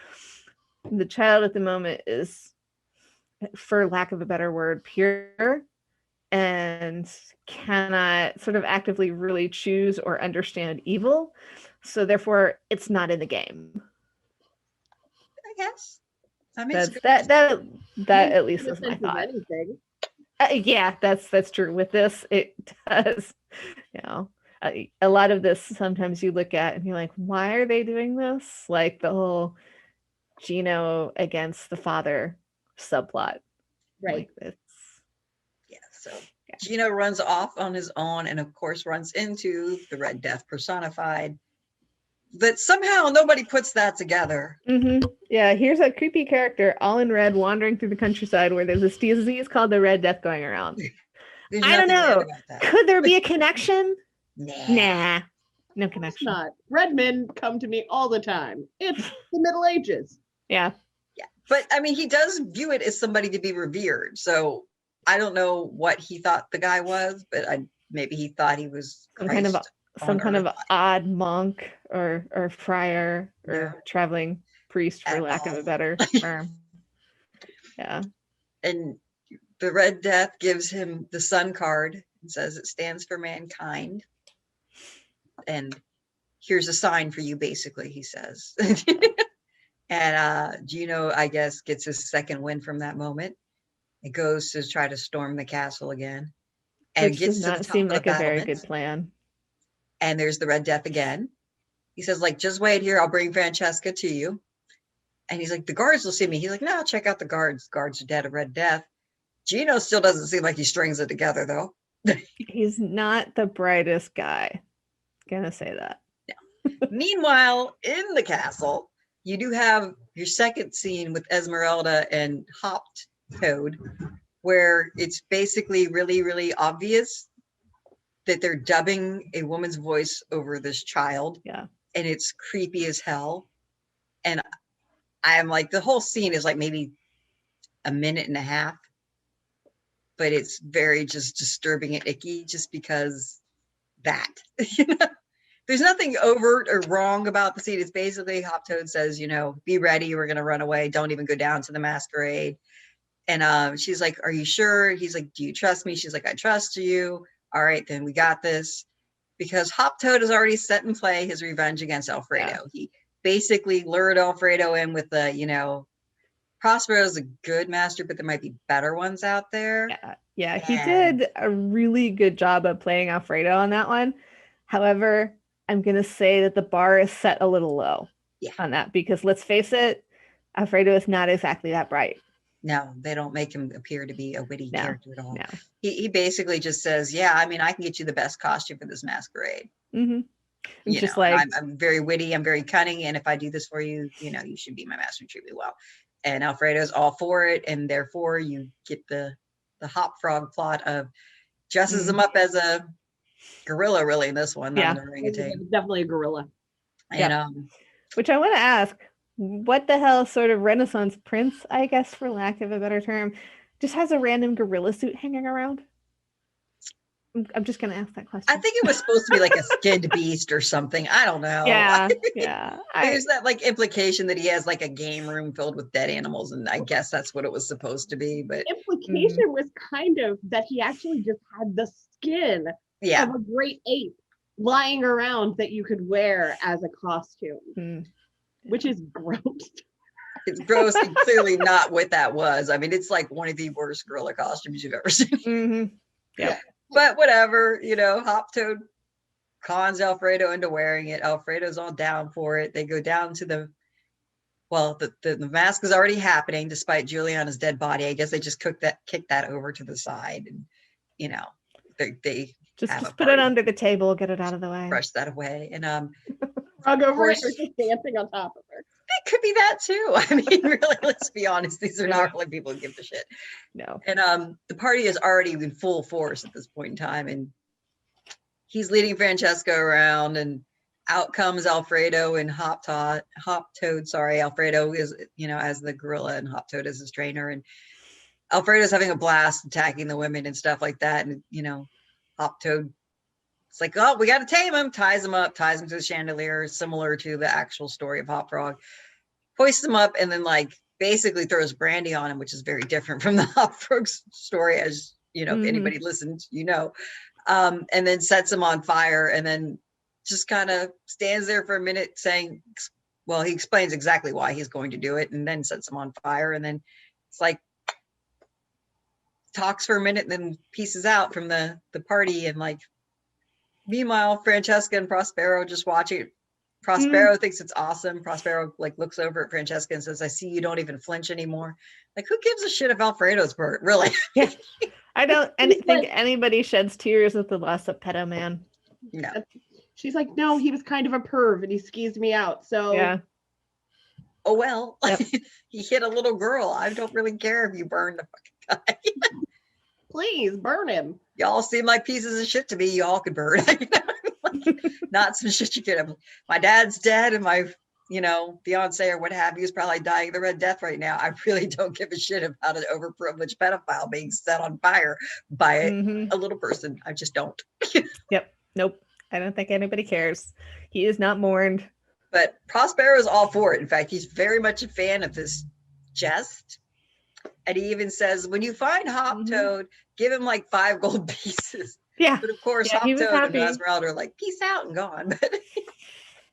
E: the child at the moment is, for lack of a better word, pure and cannot sort of actively really choose or understand evil. So therefore it's not in the game.
D: I guess. I mean,
E: that at least is my thought. Yeah, that's true. With this, it does, a lot of this sometimes you look at and you're like, why are they doing this? Like the whole Gino against the father subplot.
F: Right.
E: Like
D: so Gino runs off on his own and of course runs into the Red Death personified. But somehow nobody puts that together.
E: Mm-hmm. Yeah, here's a creepy character all in red wandering through the countryside where there's this disease called the Red Death going around. I don't know. Could there be a connection? Nah. No connection.
F: Not. Red men come to me all the time. It's the Middle Ages.
E: Yeah.
D: Yeah, but I mean, he does view it as somebody to be revered. So I don't know what he thought the guy was, but maybe he thought he was Christ
E: some
D: on
E: kind of
D: earth.
E: odd monk or friar
D: No,
E: or traveling priest, for
D: at
E: lack of a
D: all.
E: better term. Yeah.
D: And the Red Death gives him the Sun card and says it stands for mankind. And here's a sign for you, basically, he says. And Gino, I guess, gets his second win from that moment. It goes to try to storm the castle again. And
E: Which
D: gets
E: does
D: to the
E: not
D: top
E: seem
D: of the
E: like a very
D: battlements.
E: good plan.
D: And there's the Red Death again. He says, like, just wait here. I'll bring Francesca to you. And he's like, the guards will see me. He's like, no, check out the guards. Guards are dead of Red Death. Gino still doesn't seem like he strings it together, though.
E: He's not the brightest guy. Gonna say that.
D: Meanwhile, in the castle, you do have your second scene with Esmeralda and Hopped Toad, where it's basically really, really obvious that they're dubbing a woman's voice over this child.
E: Yeah.
D: And it's creepy as hell. And I'm like, the whole scene is like maybe a minute and a half, but it's very just disturbing and icky just because that. There's nothing overt or wrong about the scene. It's basically Hop Toad says, be ready. We're going to run away. Don't even go down to the masquerade. And she's like, are you sure? He's like, do you trust me? She's like, I trust you. All right, then we got this. Because Hop Toad has already set in play his revenge against Alfredo. Yeah. He basically lured Alfredo in with the, Prospero's a good master, but there might be better ones out there.
E: Yeah, he did a really good job of playing Alfredo on that one. However, I'm going to say that the bar is set a little low on that because let's face it, Alfredo is not exactly that bright.
D: No, they don't make him appear to be a witty character at all.
E: No.
D: He basically just says, yeah, I mean, I can get you the best costume for this masquerade.
E: Mm-hmm. Just like
D: I'm very witty, I'm very cunning, and if I do this for you, you should be my master and treat me well. And Alfredo's all for it, and therefore you get the Hop Frog plot of dresses him up as a gorilla, really, in this one, not an orangutan.
F: Definitely a gorilla.
D: And
E: which I want to ask, what the hell sort of Renaissance prince, I guess, for lack of a better term, just has a random gorilla suit hanging around? I'm just gonna ask that question.
D: I think it was supposed to be like a skinned beast or something. I don't know.
E: Yeah.
D: There's that like implication that he has like a game room filled with dead animals, and I guess that's what it was supposed to be. But
F: implication was kind of that he actually just had the skin of a great ape lying around that you could wear as a costume, which is gross.
D: It's gross and clearly not what that was. I mean, it's like one of the worst gorilla costumes you've ever seen.
E: Mm-hmm.
D: Yeah. But whatever, Hop Toad cons Alfredo into wearing it. Alfredo's all down for it. They go down to the mask is already happening despite Juliana's dead body. I guess they just kicked that over to the side, and they
E: just put it under the table, get it out of the way,
D: brush that away, and
F: rug over it, or just dancing on top of her.
D: It could be that too. I mean, really, let's be honest. These are not really people who give a shit.
E: No.
D: And the party is already in full force at this point in time, and he's leading Francesca around, and out comes Alfredo and Hop Toad. Sorry, Alfredo is as the gorilla, and Hop Toad as his trainer, and Alfredo's having a blast attacking the women and stuff like that, and Hop Toad. It's like, oh, we got to tame him, ties him up, ties him to the chandelier, similar to the actual story of Hop Frog, hoists him up, and then like basically throws brandy on him, which is very different from the Hop Frog story, as if anybody listened, and then sets him on fire, and then just kind of stands there for a minute saying, well, he explains exactly why he's going to do it, and then sets him on fire, and then it's like talks for a minute, and then pieces out from the party, and like meanwhile, Francesca and Prospero just watch it. Prospero thinks it's awesome. Prospero like looks over at Francesca and says, I see you don't even flinch anymore. Like, who gives a shit if Alfredo's hurt, really?
E: Yeah. I don't think anybody sheds tears at the loss of Pedo Man.
D: No.
F: She's like, no, he was kind of a perv and he skeezed me out. So
E: yeah.
D: Oh well.
E: Yep.
D: He hit a little girl. I don't really care if you burn the fucking guy.
F: Please burn him.
D: Y'all seem like pieces of shit to me. Y'all could burn. Not some shit you could have. My dad's dead, and my fiance or what have you is probably dying of the Red Death right now. I really don't give a shit about an overprivileged pedophile being set on fire by a little person. I just don't.
E: Yep. Nope. I don't think anybody cares. He is not mourned.
D: But Prospero is all for it. In fact, he's very much a fan of this jest. And he even says, when you find Hop Toad, give him like 5 gold pieces.
E: Yeah.
D: But of course, Hop Toad and Esmeralda are like, peace out and gone.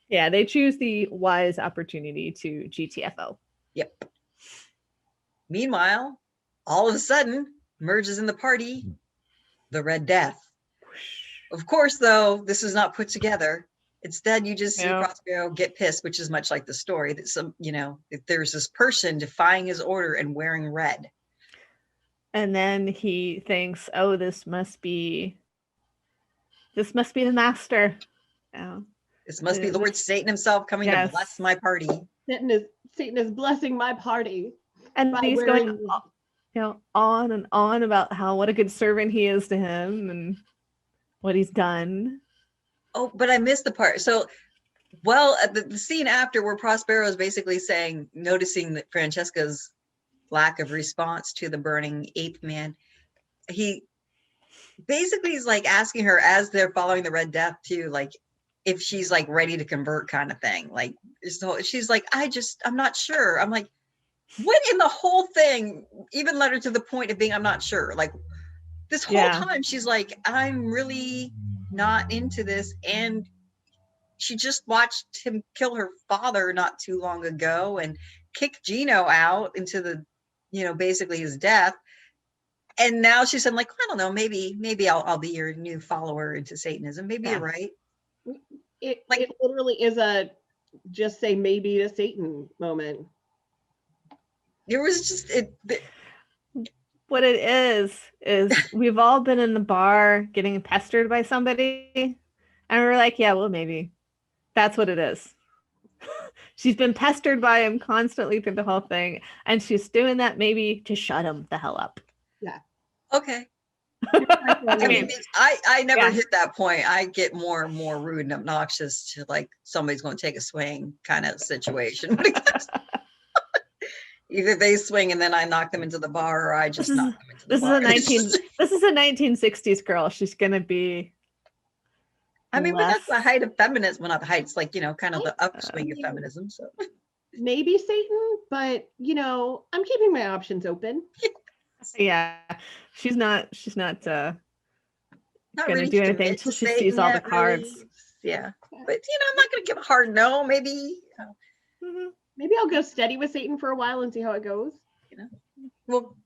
E: Yeah, they choose the wise opportunity to GTFO.
D: Yep. Meanwhile, all of a sudden, emerges in the party the Red Death. Of course, though, this is not put together. Instead, you just see Prospero get pissed, which is much like the story that if there's this person defying his order and wearing red.
E: And then he thinks, oh, this must be the master. Oh.
D: This must be Lord Satan himself coming to bless my party.
F: Satan is blessing my party.
E: And he's going on and on about what a good servant he is to him and what he's done.
D: Oh, but I missed the part. So, the scene after where Prospero is basically noticing that Francesca's lack of response to the burning ape man, he basically is like asking her as they're following the Red Death too, like if she's like ready to convert kind of thing. Like, so she's like, I'm not sure. I'm like, what in the whole thing even led her to the point of being, I'm not sure. Like this whole time she's like, I'm really not into this. And she just watched him kill her father not too long ago and kick Gino out into the, basically his death. And now she said, like, I don't know, maybe I'll be your new follower into Satanism. Maybe you're right.
F: It literally is a just say maybe to Satan moment.
D: It was just
E: what it is we've all been in the bar getting pestered by somebody, and we're like, yeah, well, maybe that's what it is. She's been pestered by him constantly through the whole thing, and she's doing that maybe to shut him the hell up.
F: Yeah.
D: Okay. I never hit that point. I get more and more rude and obnoxious to like somebody's going to take a swing kind of situation. Either they swing and then I knock them into the bar, or I just knock them into the bar.
E: This is a 1960s girl. She's gonna be.
D: I mean, but that's the height of feminism. Well, not the height. It's like kind of the upswing of feminism. So
F: maybe Satan, but I'm keeping my options open.
E: Yeah, she's not gonna do anything until she sees all the cards.
D: Really. Yeah, but I'm not gonna give a hard no. Maybe.
F: Maybe I'll go steady with Satan for a while and see how it goes.
D: We'll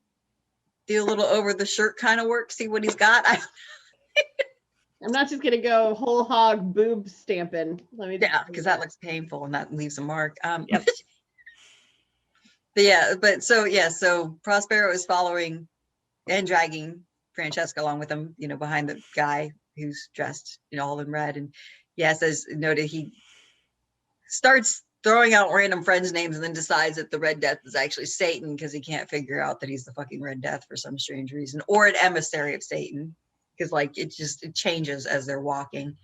D: do a little over the shirt kind of work, see what he's got.
F: I'm not just gonna go whole hog boob stamping.
D: Because that looks painful and that leaves a mark. Yep. So Prospero is following and dragging Francesca along with him, behind the guy who's dressed, all in red. And as noted, he starts throwing out random friends' names and then decides that the Red Death is actually Satan because he can't figure out that he's the fucking Red Death for some strange reason, or an emissary of Satan, because it changes as they're walking.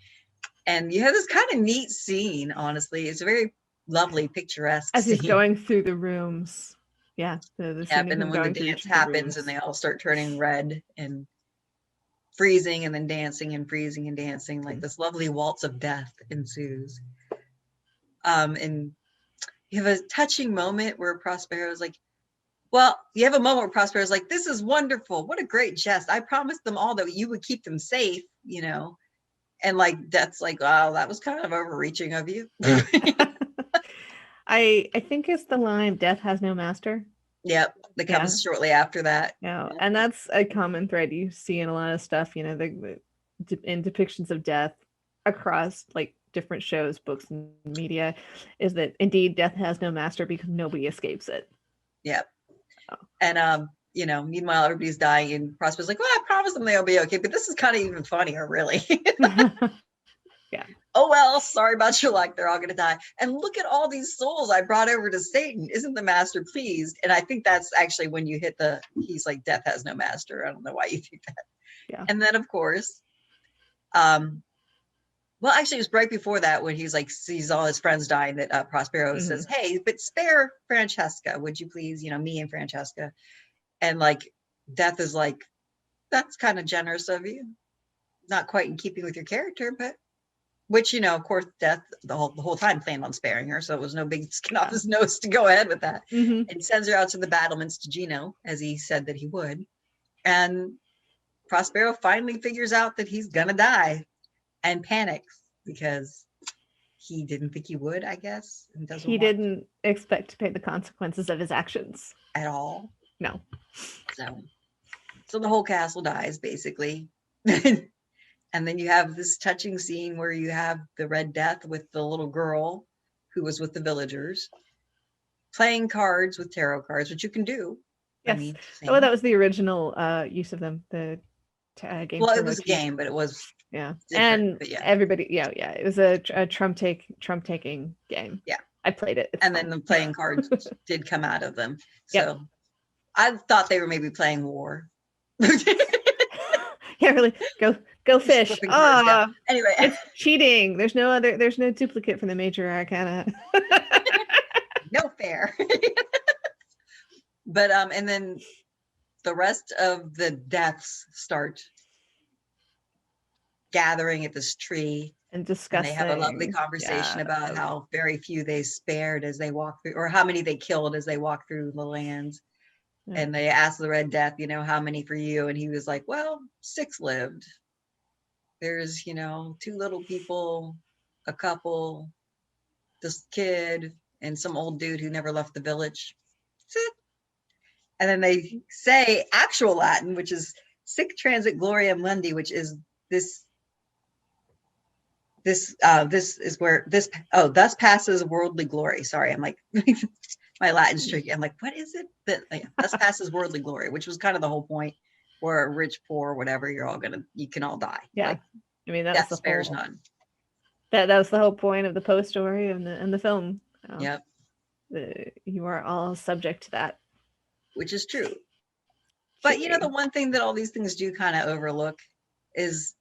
D: And you have this kind of neat scene, honestly. It's a very lovely, picturesque
E: as he's going through the rooms. Yeah.
D: And then when the dance happens and they all start turning red and freezing and then dancing and freezing and dancing, like this lovely waltz of death ensues. And you have a touching moment where Prospero's like, this is wonderful. What a great jest. I promised them all that you would keep them safe, and like, Death's like, wow, that was kind of overreaching of you.
E: I think it's the line, death has no master.
D: Yep. That comes shortly after that.
E: Yeah. And that's a common thread you see in a lot of stuff, in depictions of death across like different shows, books, and media, is that indeed death has no master because nobody escapes it.
D: Yep. Oh. And meanwhile everybody's dying and Prosper's like, well, I promise them they'll be okay, but this is kind of even funnier, really.
E: Yeah.
D: Oh well, sorry about your luck, they're all gonna die. And look at all these souls I brought over to Satan. Isn't the master pleased? And I think that's actually when you hit he's like, death has no master. I don't know why you think that.
E: Yeah.
D: And then of course, Well, actually, it was right before that when he's like sees all his friends dying that Prospero says, "Hey, but spare Francesca, would you please? You know, me and Francesca." And like Death is like, "That's kind of generous of you. Not quite in keeping with your character, but." Which, you know, of course, Death the whole time planned on sparing her, so it was no big skin off his nose to go ahead with that. And sends her out to the battlements to Gino, as he said that he would. And Prospero finally figures out that he's gonna die and panics because he didn't think he would, I guess. And doesn't
E: He
D: want
E: didn't expect to pay the consequences of his actions.
D: at all.
E: No.
D: So the whole castle dies, basically. And then you have this touching scene where you have the Red Death with the little girl who was with the villagers playing cards with tarot cards, which you can do.
E: Yes.
D: I mean,
E: well, that was the original use of them. The game.
D: Well, it was a game, but it was
E: and everybody, it was a trump taking game.
D: Yeah,
E: I played it. It's
D: and
E: fun.
D: then the playing cards did come out of them. So I thought they were maybe playing war.
E: Yeah, really. Go fish.
D: Anyway,
E: it's cheating. There's no duplicate for the major arcana.
D: No fair. But and then the rest of the deaths start gathering at this tree
E: and discussing.
D: And they have a lovely conversation about how very few they spared as they walk through, or how many they killed as they walk through the lands. Yeah. And they asked the Red Death, you know, how many for you? And he was like, well, 6 lived. There's, you know, 2 little people, a couple, this kid, and some old dude who never left the village. That's it. And then they say actual Latin, which is sic transit gloria mundi, which is this is where this, thus passes worldly glory. Sorry, I'm like, my Latin's tricky. I'm like, what is it? That thus passes worldly glory, which was kind of the whole point, where rich, poor, whatever, you can all die.
E: Yeah.
D: Like,
E: I mean,
D: death spares none.
E: That was the whole point of the Poe story and the film.
D: Yep.
E: You are all subject to that.
D: Which is true. But you know, the one thing that all these things do kind of overlook is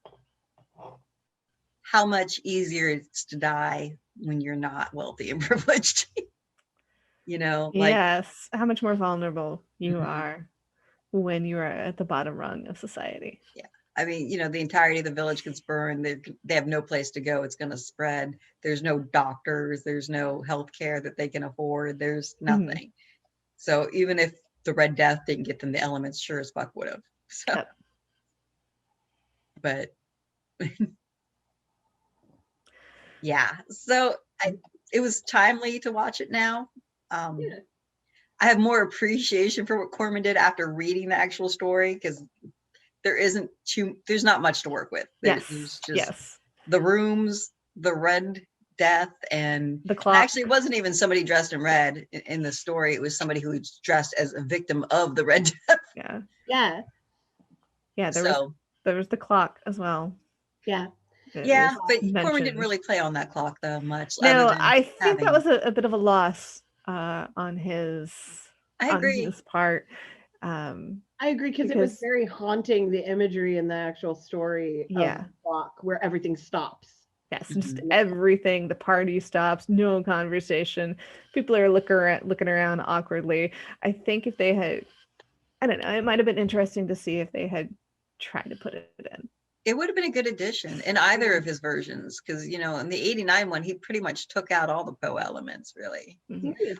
D: how much easier it's to die when you're not wealthy and privileged. You know, like,
E: yes, how much more vulnerable you are when you are at the bottom rung of society.
D: Yeah. I mean, you know, the entirety of the village gets burned. They have no place to go. It's going to spread. There's no doctors. There's no health care that they can afford. There's nothing. So even if the Red Death didn't get them the elements, sure as fuck would have. So, but yeah. So it was timely to watch it now. I have more appreciation for what Corman did after reading the actual story, because there's not much to work with. There's just the rooms, the Red Death, and
E: the clock.
D: Actually, it wasn't even somebody dressed in red in the story. It was somebody who was dressed as a victim of the Red Death.
E: Yeah. There was the clock as well.
F: Yeah.
D: But Corman didn't really play on that clock that much.
E: No, I think that was a bit of a loss on his part.
F: I agree, because it was very haunting, the imagery in the actual story of the clock, where everything stops.
E: Yes, just everything. The party stops, no conversation. People are looking around awkwardly. I think if they had, I don't know, it might have been interesting to see if they had tried to put it in.
D: It would have been a good addition in either of his versions, because, you know, in the 89 one, he pretty much took out all the Poe elements, really.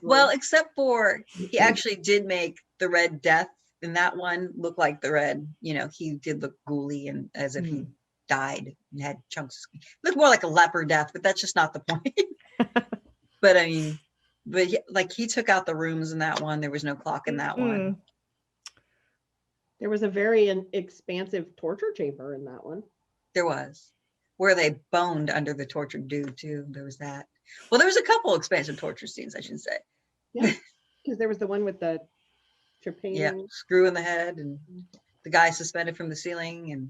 D: Well, except for he actually did make the Red Death in that one look like the Red. You know, he did look ghouly and as if he died and had chunks. Looked more like a leper death, but that's just not the point. But I mean, he took out the rooms in that one. There was no clock in that one.
F: There was a very expansive torture chamber in that one.
D: There was, where they boned under the tortured dude too. There was that. Well, there was a couple expansive torture scenes, I should say.
F: Yeah, because there was the one with the trepanning.
D: Yeah, screw in the head and the guy suspended from the ceiling, and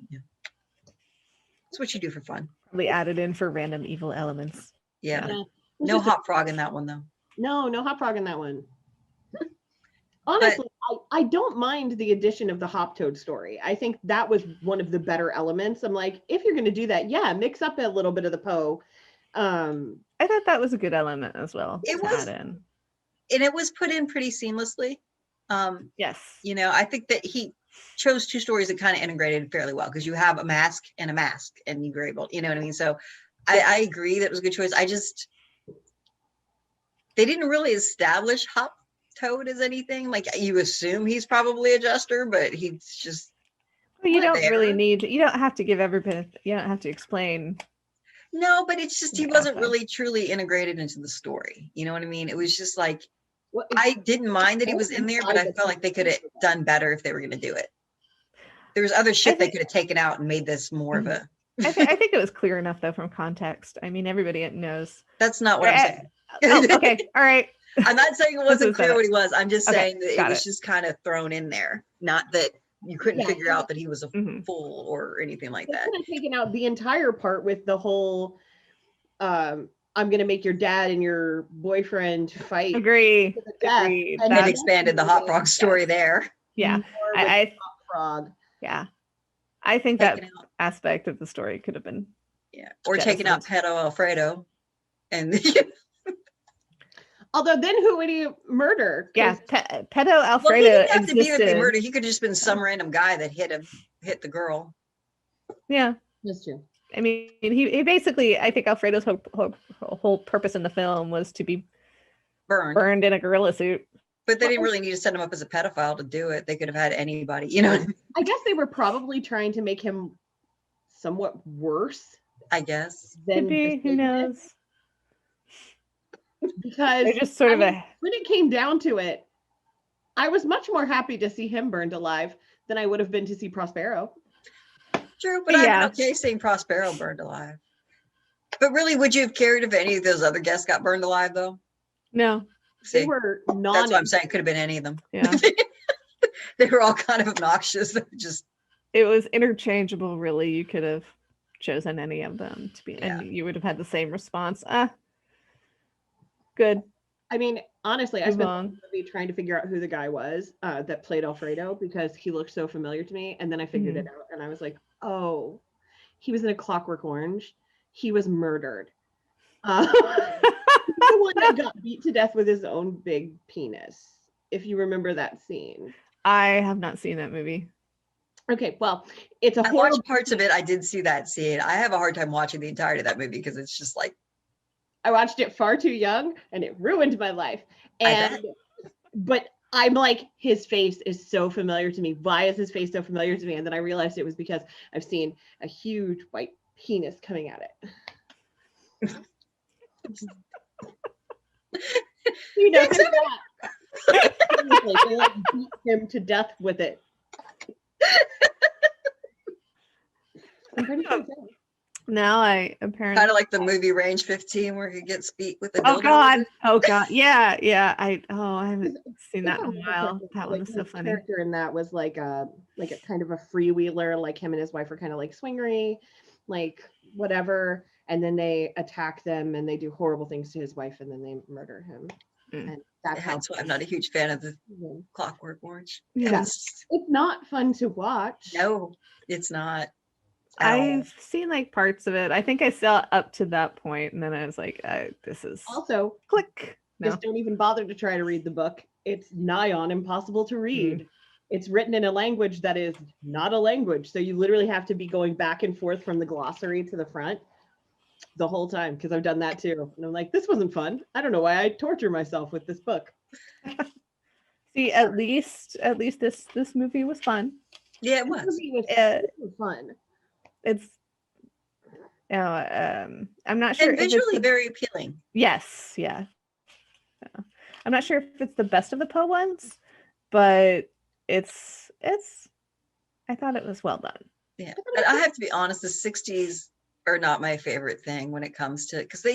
D: that's what you do for fun.
E: Probably added in for random evil elements.
D: Yeah. No hot frog in that one though.
F: No hot frog in that one. Honestly, I don't mind the addition of the Hop Toad story. I think that was one of the better elements. I'm like, if you're going to do that, yeah, mix up a little bit of the Poe.
E: I thought that was a good element as well
D: It
E: to
D: was,
E: add in.
D: and it was put in pretty seamlessly.
E: Yes.
D: You know, I think that he chose two stories that kind of integrated fairly well because you have a mask, and you were able, you know what I mean? So I agree that it was a good choice. They didn't really establish Hop Toad as anything. Like, you assume he's probably a jester, but he's just.
E: Well, you
D: not
E: don't
D: there.
E: really need, you don't have to give everybody, you don't have to explain.
D: No, but it's just, he
E: Yeah,
D: wasn't
E: so.
D: really truly integrated into the story. You know what I mean? It was just like,
F: Well,
D: I didn't mind that he was in there, but I felt like they could have done better if they were going to do it. There was other shit they could have taken out and made this more of a.
E: I think it was clear enough though from context. I mean, everybody knows.
D: That's not what I'm saying.
E: Oh, okay, all right.
D: I'm not saying it wasn't
E: This is
D: clear what he was. I'm just
E: Okay,
D: saying that it
E: got
D: was
E: it.
D: just kind of thrown in there. Not that you couldn't
F: Yeah.
D: figure out that he was a
E: Mhm.
D: fool or anything like
F: They
D: that.
F: could have taken out the entire part with the whole, I'm going to make your dad and your boyfriend fight.
E: Agree.
F: to the death,
E: Agreed.
F: and
D: And
E: That's-
D: expanded the hot frog story there.
E: yeah.
F: more with
E: I
F: Hop Frog.
E: yeah. I think that
D: Taken out,
E: aspect of the story could have been.
D: yeah, or taking out
E: jettisoned.
D: pedo Alfredo, and
F: Although then who would he murder? 'Cause
E: Yeah, pedo
D: well, he
E: Alfredo
D: didn't have to be
E: existed.
D: the murder. He could have just been some random guy that hit the girl.
E: Yeah.
F: That's true.
E: I mean, he basically, I think Alfredo's whole purpose in the film was to be burned in a gorilla suit.
D: But they didn't really need to set him up as a pedophile to do it. They could have had anybody, you know what I mean?
F: I guess they were probably trying to make him somewhat worse
D: I guess.
F: than
E: Could be,
F: just
E: who
F: making it,
E: knows?
F: because
E: They're just sort of
F: when it came down to it, I was much more happy to see him burned alive than I would have been to see Prospero.
D: True, but
E: Yeah.
D: I'm okay seeing Prospero burned alive. But really, would you have cared if any of those other guests got burned alive, though?
E: No.
F: They
D: See,
F: were
D: that's
F: non.
D: what I'm saying. Could have been any of them.
E: Yeah.
D: They were all kind of obnoxious. Just
E: It was interchangeable, really. You could have chosen any of them to be,
D: Yeah.
E: and you would have had the same response. Good.
F: I mean, honestly, I
E: Move
F: spent
E: on.
F: the movie trying to figure out who the guy was that played Alfredo because he looked so familiar to me, and then I figured
E: Mhm.
F: it out, and I was like, oh, he was in A Clockwork Orange. He was murdered. The one that got beat to death with his own big penis, if you remember that scene.
E: I have not seen that movie.
F: Okay, well, it's a
D: I
F: horrible.
D: watched parts of it. I did see that scene. I have a hard time watching the entirety of that movie because it's just like,
F: I watched it far too young, and it ruined my life.
D: I bet.
F: But I'm like, his face is so familiar to me. Why is his face so familiar to me? And then I realized it was because I've seen a huge white penis coming at it. You know,
D: Fix him.
F: seriously, they like beat him to death with it. I'm pretty sure it's him.
E: Now I apparently.
D: kind of like the movie Range 15 where he gets beat with the
E: Oh
D: dildo.
E: God! Oh God! Yeah, yeah. I haven't seen that in a
F: Yeah,
E: while.
F: like,
E: That one was so
F: his
E: funny.
F: Character in that was like a kind of a freewheeler, like him and his wife are kind of like swingery, like whatever. And then they attack them and they do horrible things to his wife and then they murder him.
E: Mm.
F: And that's how
D: That's why I'm not a huge fan of the
F: it's
D: Clockwork Orange.
E: Yeah.
D: It's-
F: not fun to watch.
D: no, it's not. at all.
E: I've seen like parts of it. I think I saw up to that point, and then I was like, "This is
F: Also,
E: click." No.
F: just don't even bother to try to read the book. It's nigh on impossible to read. It's written in a language that is not a language. So you literally have to be going back and forth from the glossary to the front the whole time, because I've done that too. And I'm like, this wasn't fun. I don't know why I torture myself with this book.
E: See, at least this movie was fun.
D: Yeah, it
F: This
D: was.
F: movie was
E: Uh,
F: super fun.
E: It's, I'm not sure
D: And
E: if it's
D: visually
E: the-
D: very appealing.
E: Yes, yeah. I'm not sure if it's the best of the Poe ones, but it's. I thought it was well done.
D: Yeah. And I have to be honest, the 60s are not my favorite thing when it comes to, because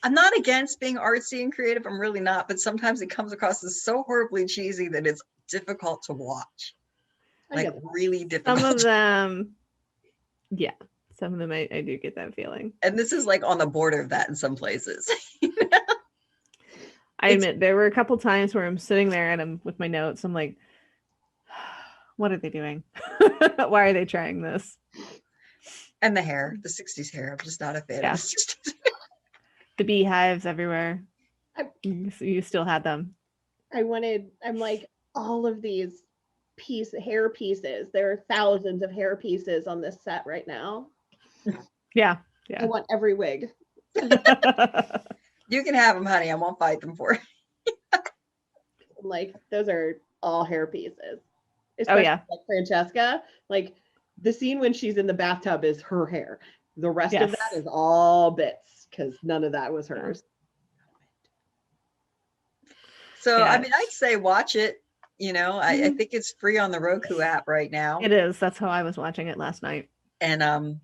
D: I'm not against being artsy and creative. I'm really not, but sometimes it comes across as so horribly cheesy that it's difficult to watch.
F: I
D: Like
F: get that.
D: really difficult.
E: Some of them, yeah, some of them I do get that feeling.
D: And this is like on the border of that in some places.
E: I admit there were a couple times where I'm sitting there and I'm with my notes. I'm like, what are they doing? Why are they trying this?
D: And the hair, the 60s hair. I'm just not a fan
E: Yeah.
D: of the 60s.
E: The beehives everywhere.
F: I-
E: You still had them.
F: I'm like, all of these hair pieces. There are thousands of hair pieces on this set right now.
E: Yeah.
F: I want every wig.
D: You can have them, honey. I won't fight them for it.
F: Like, those are all hair pieces.
E: Oh,
F: Especially
E: yeah.
F: like Francesca. Like, the scene when she's in the bathtub is her hair. The rest of that
E: Yes.
F: is all bits because none of that was hers.
D: So,
E: Yeah.
D: I mean, I'd say watch it. You know, I think it's free on the Roku app right now.
E: It is. That's how I was watching it last night.
D: And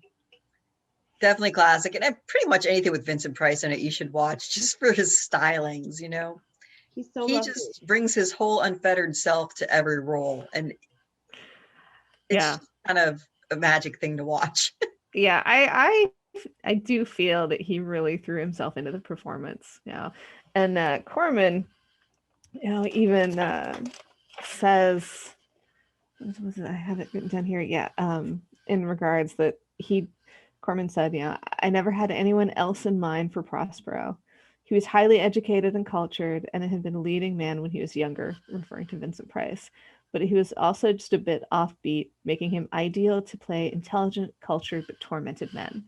D: definitely classic. And pretty much anything with Vincent Price in it, you should watch just for his stylings, you know.
F: He's so
D: He
F: lovely.
D: just brings his whole unfettered self to every role. And it's kind of a magic thing to watch.
E: Yeah, I do feel that he really threw himself into the performance. And Corman, even says, what was it? I have it written down here. Yeah, in regards that Corman said, I never had anyone else in mind for Prospero. He was highly educated and cultured, and had been a leading man when he was younger, referring to Vincent Price. But he was also just a bit offbeat, making him ideal to play intelligent, cultured, but tormented men.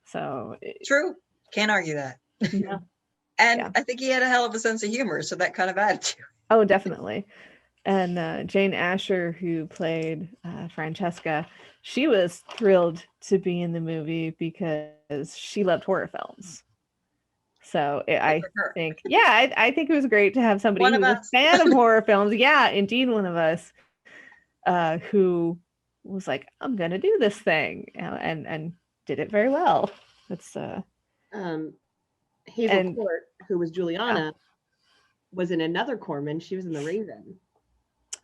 E: So
D: True. Can't argue that.
E: Yeah.
D: And I think he had a hell of a sense of humor, so that kind of added to it.
E: Oh, definitely. And Jane Asher, who played Francesca, she was thrilled to be in the movie because she loved horror films. So I think it was great to have somebody who was a fan of horror films. Yeah, indeed, one of us who was like, I'm gonna do this thing, and did it very well. It's
F: Hazel Court, who was Juliana, was in another Corman. She was in The Raven.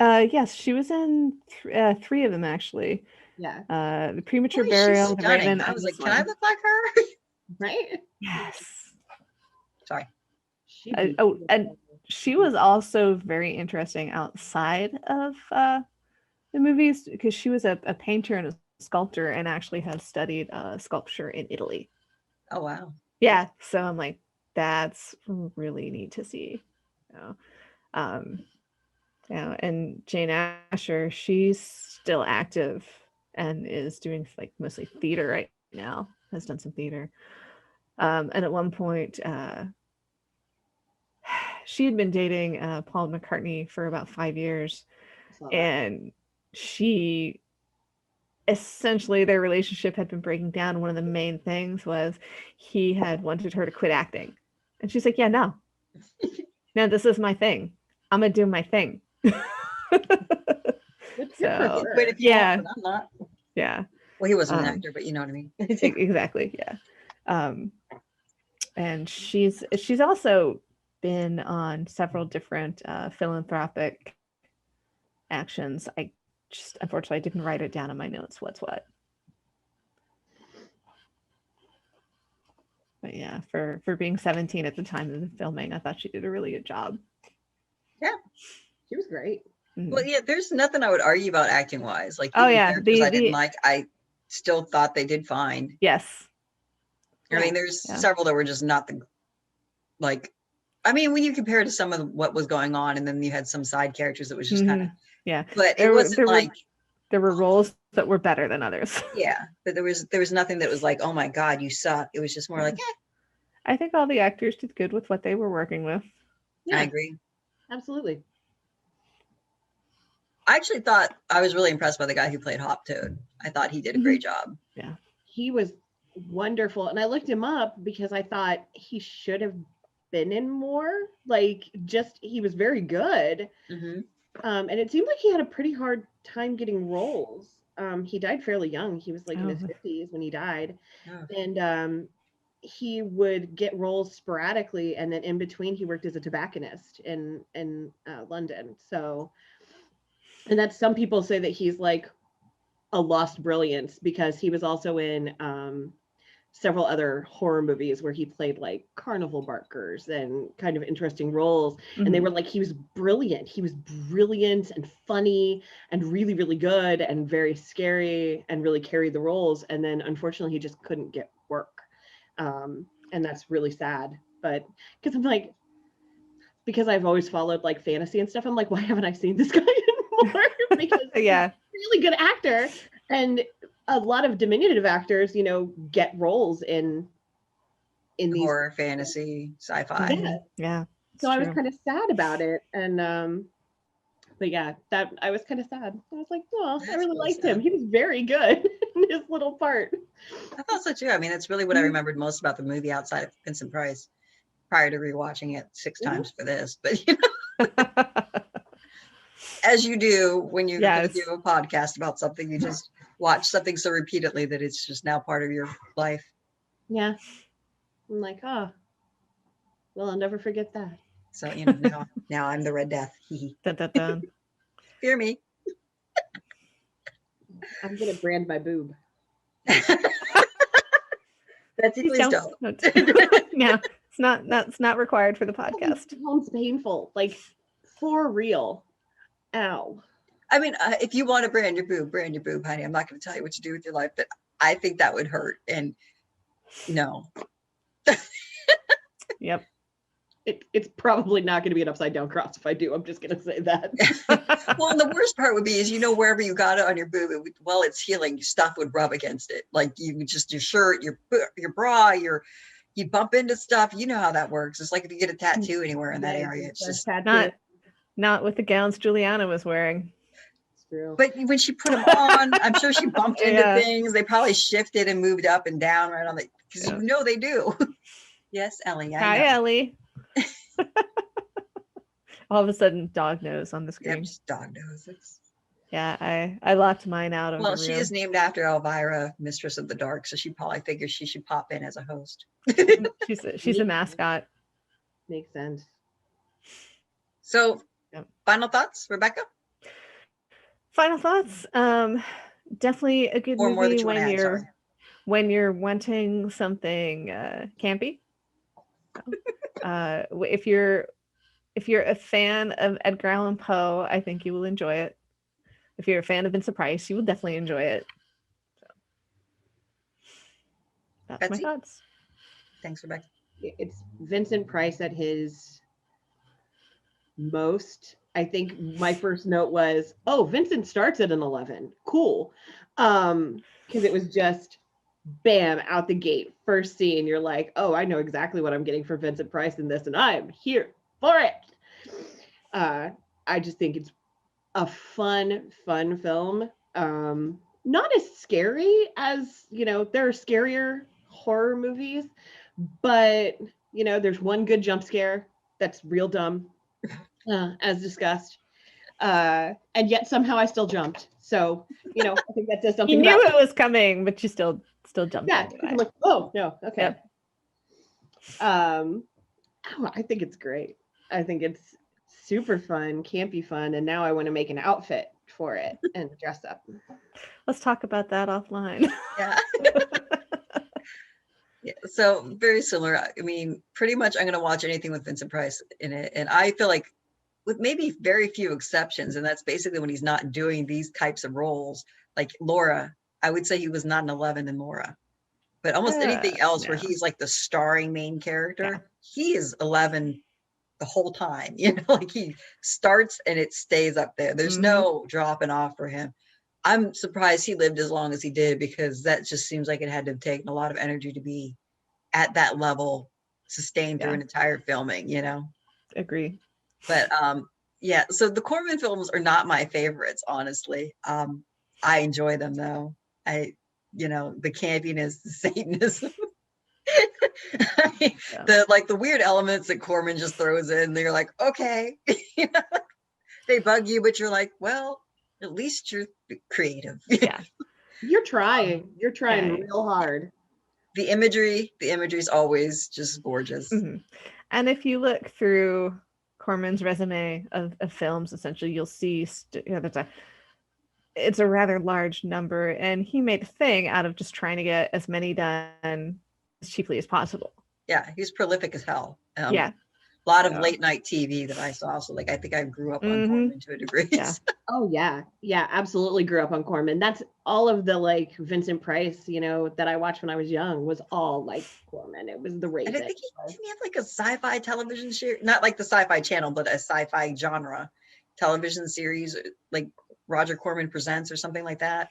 E: Yes, she was in 3 of them actually.
F: Yeah.
E: The Premature Burial, The Raven.
D: I was like, can I look like her?
F: Right?
E: Yes.
D: Sorry.
E: And she was also very interesting outside of the movies because she was a painter and a sculptor and actually has studied sculpture in Italy.
D: Oh, wow.
E: Yeah. So I'm like, that's really neat to see. And Jane Asher, she's still active and is doing like mostly theater right now, has done some theater. And at one point, she had been dating Paul McCartney for about 5 years. And she essentially, their relationship had been breaking down. One of the main things was he had wanted her to quit acting. And she's like, yeah, no, this is my thing. I'm going to do my thing.
D: So, quit if you want, but I'm not.
E: Yeah.
D: Well, he wasn't an actor, but you know what I mean.
E: Exactly. Yeah. And she's also been on several different philanthropic actions. I just unfortunately didn't write it down in my notes. What's what? But yeah, for being 17 at the time of the filming, I thought she did a really good job.
D: Yeah,
F: she was great.
E: Mm-hmm.
D: Well, yeah, there's nothing I would argue about acting wise. Like,
E: characters
D: I didn't like, I still thought they did fine.
E: Yes.
D: I mean, there's several that were just not like, I mean, when you compare to some of what was going on, and then you had some side characters that was just kind of, but it wasn't like
E: there were roles that were better than others.
D: Yeah, but there was nothing that was like, oh my God, you suck. It was just more like,
E: I think all the actors did good with what they were working with.
D: Yeah, I agree.
F: Absolutely.
D: I actually thought I was really impressed by the guy who played Hop Toad. I thought he did a great job.
E: Yeah,
F: he was wonderful, and I looked him up because I thought he should have been in more. Like, just he was very good.
D: Mm-hmm.
F: And it seemed like he had a pretty hard time getting roles. He died fairly young. He was like in his 50s when he died. And he would get roles sporadically, and then in between he worked as a tobacconist in London. So, and that's, some people say that he's like a lost brilliance because he was also in several other horror movies where he played like carnival barkers and kind of interesting roles. And they were like, he was brilliant. He was brilliant and funny and really, really good and very scary and really carried the roles. And then unfortunately, he just couldn't get work. And that's really sad. But because I'm like, because I've always followed like fantasy and stuff, I'm like, why haven't I seen this guy anymore? Because
E: Yeah.
F: he's a really good actor. And a lot of diminutive actors, you know, get roles in these
D: Horror, fantasy, sci-fi.
F: Yeah.
E: It's
F: So I was
E: true.
F: kind of sad about it. And but yeah, that I was kind of sad. I was like, oh, I
D: That's
F: really
D: really
F: liked him.
D: sad.
F: He was very good in his little part.
D: I thought so too. I mean, that's really what I remembered most about the movie outside of Vincent Price prior to rewatching it 6 times for this. But you know, as you do when you
E: Yes.
D: do a podcast about something, you just watch something so repeatedly that it's just now part of your life.
F: Yeah. I'm like, oh, well, I'll never forget that.
D: So, you know, now I'm the Red Death.
E: Dun, dun, dun.
D: Fear me.
F: I'm gonna brand my boob.
D: Betsy, please don't.
E: No, it's not required for the podcast.
F: It sounds painful, like for real. Ow.
D: I mean, if you want to brand your boob, honey. I'm not going to tell you what to do with your life, but I think that would hurt. And no.
E: Yep.
F: It's probably not going to be an upside down cross if I do. I'm just going to say that.
D: Well, and the worst part would be is, you know, wherever you got it on your boob, while it's healing, stuff would rub against it. Like you would just, your shirt, your bra, you bump into stuff. You know how that works. It's like if you get a tattoo anywhere in that area. It's just
E: not with the gowns Juliana was wearing.
F: True.
D: But when she put them on, I'm sure she bumped into things. They probably shifted and moved up and down right on the, because you know they do. Yes, Ellie.
E: Hi, Ellie. All of a sudden, dog nose on the screen.
D: Yep, just dog nose.
E: Yeah, I locked mine out of
D: Well,
E: the
D: she
E: room.
D: is named after Elvira, Mistress of the Dark, so she probably figures she should pop in as a host.
E: She's a mascot.
F: Makes sense.
D: So, final thoughts, Rebecca?
E: Final thoughts. Definitely a good movie when you're wanting something campy. If you're a fan of Edgar Allan Poe, I think you will enjoy it. If you're a fan of Vincent Price, you will definitely enjoy it. So, that's
D: Betsy?
E: my thoughts.
D: Thanks, Rebecca.
F: It's Vincent Price at his most. I think my first note was, oh, Vincent starts at an 11. Cool. Because it was just bam, out the gate. First scene, you're like, oh, I know exactly what I'm getting from Vincent Price in this, and I'm here for it. I just think it's a fun film. Not as scary as, you know, there are scarier horror movies, but, you know, there's one good jump scare that's real dumb, as discussed. And yet somehow I still jumped. So, you know, I think that says something.
E: You knew it was coming, but you still jumped.
F: Yeah, I'm like, oh no, okay.
E: Yep.
F: I think it's great. I think it's super fun, campy fun, and now I want to make an outfit for it and dress up.
E: Let's talk about that offline.
D: Yeah. Yeah. So very similar. I mean, pretty much I'm going to watch anything with Vincent Price in it, and I feel like, with maybe very few exceptions, and that's basically when he's not doing these types of roles, like Laura, I would say he was not an 11 in Laura, but almost anything else where he's like the starring main character, he is 11 the whole time, you know, like he starts and it stays up there. There's no dropping off for him. I'm surprised he lived as long as he did, because that just seems like it had to have taken a lot of energy to be at that level, sustained through an entire filming, you know?
E: Agree.
D: But yeah, so the Corman films are not my favorites, honestly. I enjoy them though. You know, the campiness, the Satanism, I mean, the weird elements that Corman just throws in. They're like, okay, you know, they bug you, but you're like, well, at least you're creative.
E: Yeah,
F: you're trying real hard.
D: The imagery is always just gorgeous.
E: Mm-hmm. And if you look through Corman's resume of films, essentially you'll see it's a rather large number, and he made a thing out of just trying to get as many done cheaply as possible.
D: Yeah, he was prolific as hell.
E: Yeah.
D: A lot of
E: So-
D: late night TV that I saw. So like I think I grew up on
E: Mhm.
D: Corman to a degree.
E: Yeah.
F: Oh yeah, yeah, absolutely grew up on Corman. That's all of the like Vincent Price, you know, that I watched when I was young was all like Corman. It was the Raven.
D: And I think didn't he have like a sci-fi television series, not like the Sci-Fi Channel, but a sci-fi genre television series, like Roger Corman Presents or something like that.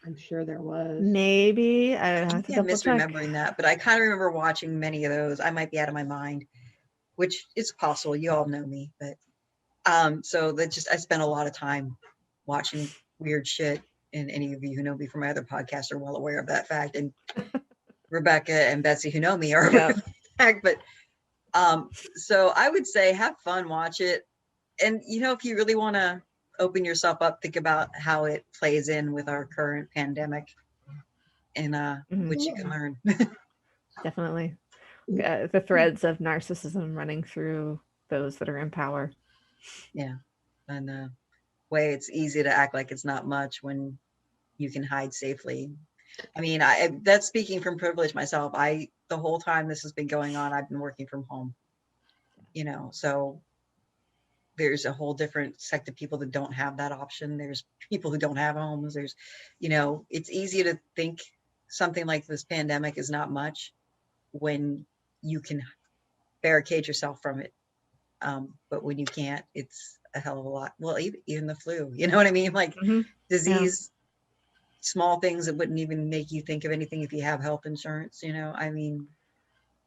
F: I'm sure there was.
E: Maybe I have to
D: Maybe I'm
E: double check.
D: misremembering that, but I kind of remember watching many of those. I might be out of my mind, which is possible. You all know me, but so that just I spent a lot of time watching weird shit, and any of you who know me from my other podcasts are well aware of that fact. And Rebecca and Betsy who know me are aware
E: Yeah.
D: of that fact. But so I would say have fun, watch it, and you know if you really want to open yourself up, think about how it plays in with our current pandemic, and which you can learn.
E: Definitely. The threads of narcissism running through those that are in power.
D: Yeah, and way it's easy to act like it's not much when you can hide safely. I mean, that's speaking from privilege myself. The whole time this has been going on, I've been working from home. You know, so there's a whole different sect of people that don't have that option. There's people who don't have homes. There's, you know, it's easy to think something like this pandemic is not much when you can barricade yourself from it. But when you can't, it's a hell of a lot. Well, even the flu, you know what I mean? Like
E: Mhm.
D: disease, small things that wouldn't even make you think of anything if you have health insurance, you know? I mean,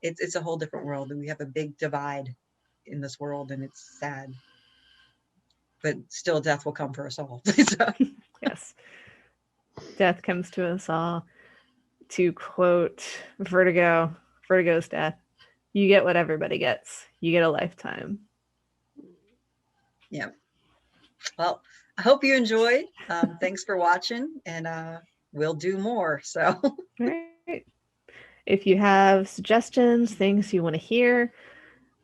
D: it's a whole different world, and we have a big divide in this world, and it's sad. But still, death will come for us all. So,
E: Yes. Death comes to us all. To quote Vertigo's death, you get what everybody gets. You get a lifetime.
D: yeah. Well, I hope you enjoyed. Thanks for watching, and we'll do more. So,
E: All right. If you have suggestions, things you want to hear,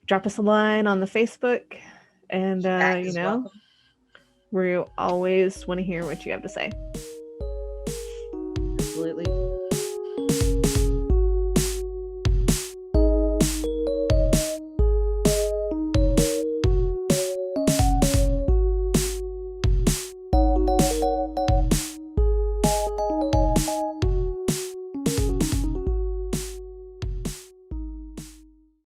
E: drop us a line on the Facebook. And,
D: chat
E: you
D: is
E: know,
D: welcome.
E: we always want to hear what you have to say.
F: Absolutely.